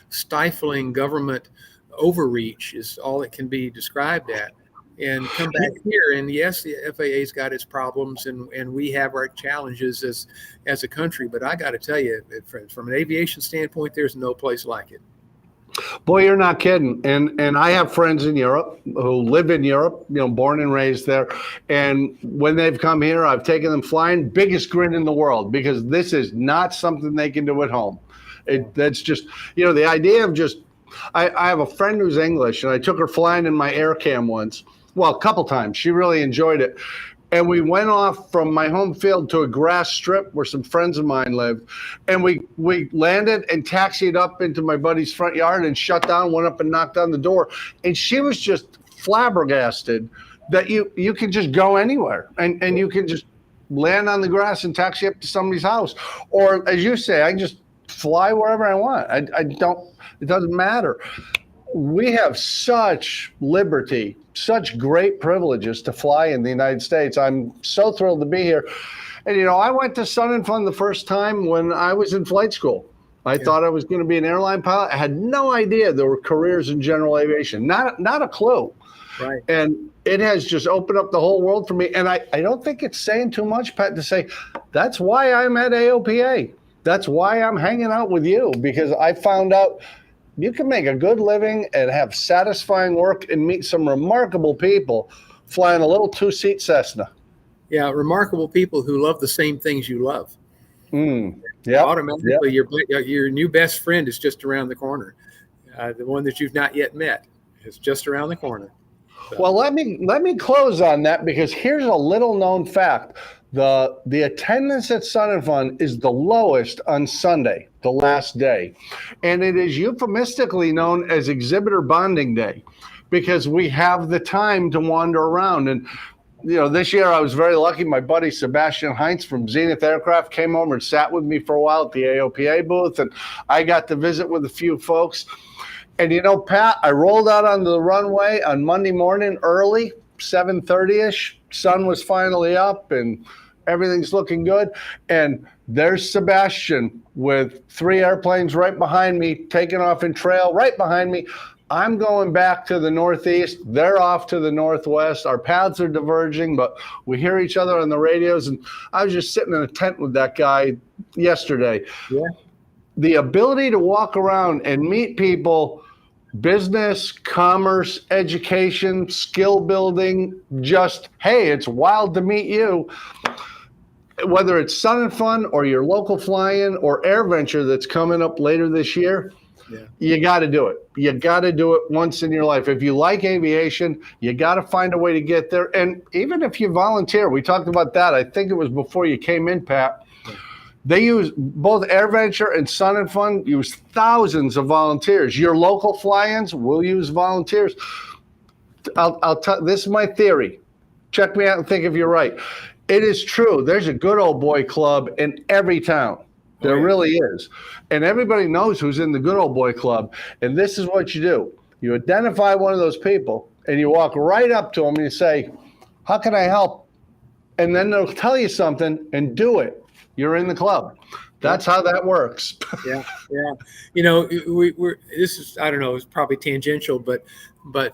B: stifling government overreach is all it can be described at, and come back here. And yes, the FAA's got its problems and we have our challenges as a country. But I got to tell you, from an aviation standpoint, there's no place like it.
A: Boy, you're not kidding. And I have friends in Europe who live in Europe, born and raised there. And when they've come here, I've taken them flying, biggest grin in the world, because this is not something they can do at home. That's just, the idea of just, I have a friend who's English, and I took her flying in my Air Cam once. Well, a couple times. She really enjoyed it. And we went off from my home field to a grass strip where some friends of mine lived. And we landed and taxied up into my buddy's front yard and shut down, went up and knocked on the door. And she was just flabbergasted that you can just go anywhere and you can just land on the grass and taxi up to somebody's house. Or as you say, I can just fly wherever I want. I don't, it doesn't matter. We have such liberty, such great privileges to fly in the United States. I'm so thrilled to be here. And, you know, I went to Sun and Fun the first time when I was in flight school. I thought I was going to be an airline pilot. I had no idea there were careers in general aviation, not a clue.
B: Right.
A: And it has just opened up the whole world for me. And I don't think it's saying too much, Pat, to say that's why I'm at AOPA. That's why I'm hanging out with you, because I found out you can make a good living and have satisfying work and meet some remarkable people flying a little two-seat Cessna.
B: Yeah, remarkable people who love the same things you love.
A: Yeah.
B: Automatically, your new best friend is just around the corner. The one that you've not yet met is just around the corner. So.
A: Well, let me close on that, because here's a little known fact. The attendance at Sun and Fun is the lowest on Sunday, the last day. And it is euphemistically known as Exhibitor Bonding Day, because we have the time to wander around. And, you know, this year I was very lucky. My buddy Sebastian Heinz from Zenith Aircraft came over and sat with me for a while at the AOPA booth, and I got to visit with a few folks. And, you know, Pat, I rolled out onto the runway on Monday morning early, 7:30-ish. Sun was finally up and everything's looking good. And there's Sebastian with 3 airplanes right behind me, taking off in trail right behind me. I'm going back to the northeast. They're off to the northwest. Our paths are diverging, but we hear each other on the radios. And I was just sitting in a tent with that guy yesterday.
B: Yeah.
A: The ability to walk around and meet people, business, commerce, education, skill building, just, hey, it's wild to meet you. Whether it's Sun and Fun or your local fly-in or AirVenture that's coming up later this year, you got to do it. You got to do it once in your life. If you like aviation, you got to find a way to get there. And even if you volunteer, we talked about that. I think it was before you came in, Pat. They use both AirVenture and Sun and Fun use thousands of volunteers. Your local fly-ins will use volunteers. I'll tell. This is my theory. Check me out and think if you're right. It is true. There's a good old boy club in every town. There really is. And everybody knows who's in the good old boy club. And this is what you do. You identify one of those people and you walk right up to them and you say, how can I help? And then they'll tell you something and do it. You're in the club. That's how that works.
B: Yeah. You know, we're this is, I don't know, it's probably tangential, but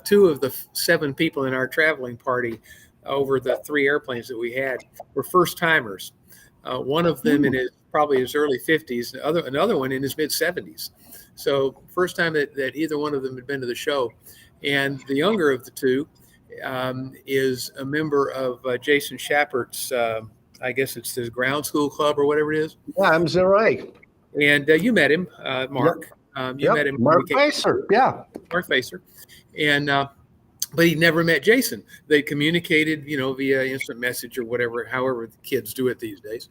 B: 2 of the 7 people in our traveling party over the 3 airplanes that we had were first timers. One of them in probably his early 50s, another one in his mid 70s. So first time that either one of them had been to the show. And the younger of the 2 is a member of Jason Shappert's, I guess it's his ground school club or whatever it is.
A: Yeah, I'm so right.
B: And you met him, Mark. You met him.
A: Mark Facer. Yeah.
B: Mark Facer. And, but he never met Jason. They communicated, you know, via instant message or whatever, however the kids do it these days.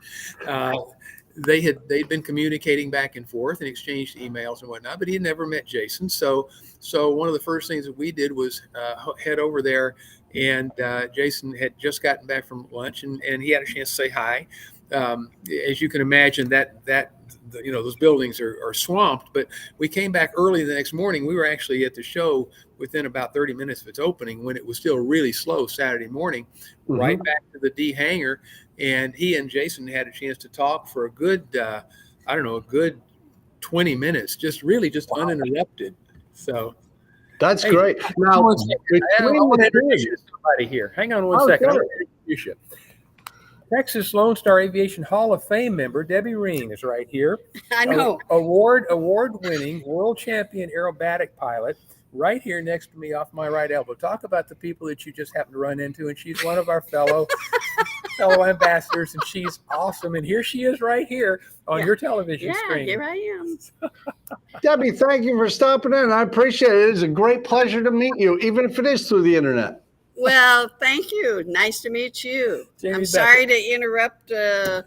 B: They'd been communicating back and forth and exchanged emails and whatnot, but he had never met Jason. So one of the first things that we did was head over there, and Jason had just gotten back from lunch, and he had a chance to say hi. As you can imagine, that you know, those buildings are swamped, but we came back early the next morning. We were actually at the show within about 30 minutes of its opening, when it was still really slow Saturday morning, right back to the D hangar. And he and Jason had a chance to talk for a good, a good 20 minutes, just uninterrupted. So
A: that's great. Now,
B: I want to introduce you to somebody here. Hang on one second. I want to introduce you. Texas Lone Star Aviation Hall of Fame member Debbie Ring is right here.
C: I know.
B: Award-winning world champion aerobatic pilot, right here next to me off my right elbow. Talk about the people that you just happen to run into, and she's one of our fellow ambassadors, and she's awesome. And here she is right here on your television screen.
C: Yeah, here I am.
A: Debbie, thank you for stopping in. I appreciate it. It is a great pleasure to meet you, even if it is through the internet.
C: Well, thank you. Nice to meet you.
B: Jamie
C: I'm
B: Beckett.
C: sorry to interrupt the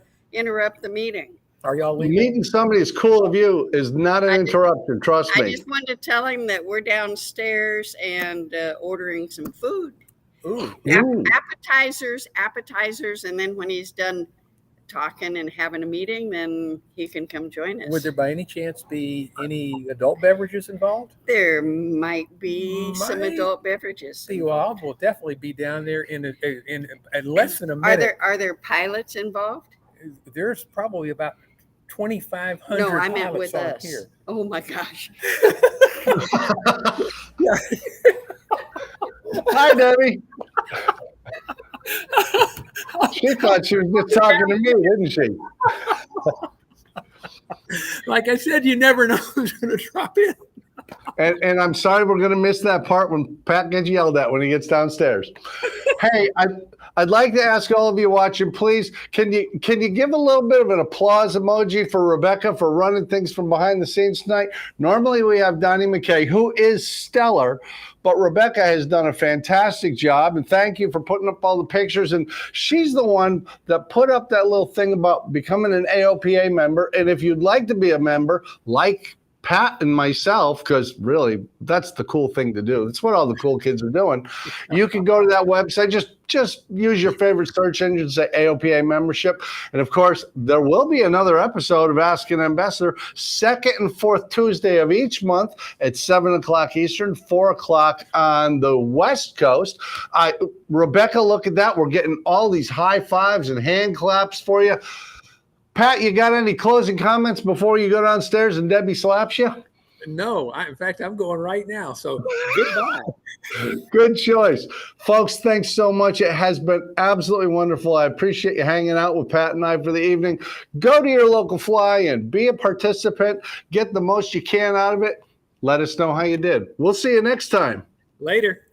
C: meeting.
B: Are y'all leaving?
A: Meeting somebody as cool as you is not an interruption. Trust
C: I
A: me.
C: just wanted to tell him that we're downstairs and ordering some food.
B: Ooh.
A: Ooh.
C: Appetizers, and then when he's done talking and having a meeting, then he can come join us.
B: Would there by any chance be any adult beverages involved?
C: There might be some
B: Might
C: adult beverages.
B: Well, I will definitely be down there in less than a minute.
C: Are there pilots involved?
B: There's probably about 2,500
C: No, I meant
B: pilots
C: with
B: on
C: us.
B: here.
C: Oh my gosh.
A: Hi, Debbie. She thought she was just talking to me, didn't she?
B: Like I said, you never know who's going to drop in.
A: And I'm sorry we're going to miss that part when Pat gets yelled at when he gets downstairs. Hey, I'd like to ask all of you watching, please, can you give a little bit of an applause emoji for Rebecca for running things from behind the scenes tonight? Normally we have Donnie McKay, who is stellar, but Rebecca has done a fantastic job, and thank you for putting up all the pictures. And she's the one that put up that little thing about becoming an AOPA member. And if you'd like to be a member, like Pat and myself, because really that's the cool thing to do. That's what all the cool kids are doing. You can go to that website. Just use your favorite search engine, say AOPA membership. And of course, there will be another episode of Ask an Ambassador, second and fourth Tuesday of each month at 7 o'clock Eastern, 4 o'clock on the West Coast. Rebecca, look at that. We're getting all these high fives and hand claps for you. Pat, you got any closing comments before you go downstairs and Debbie slaps you?
B: No, in fact, I'm going right now. So goodbye.
A: Good choice. Folks, thanks so much. It has been absolutely wonderful. I appreciate you hanging out with Pat and I for the evening. Go to your local fly-in. Be a participant. Get the most you can out of it. Let us know how you did. We'll see you next time.
B: Later.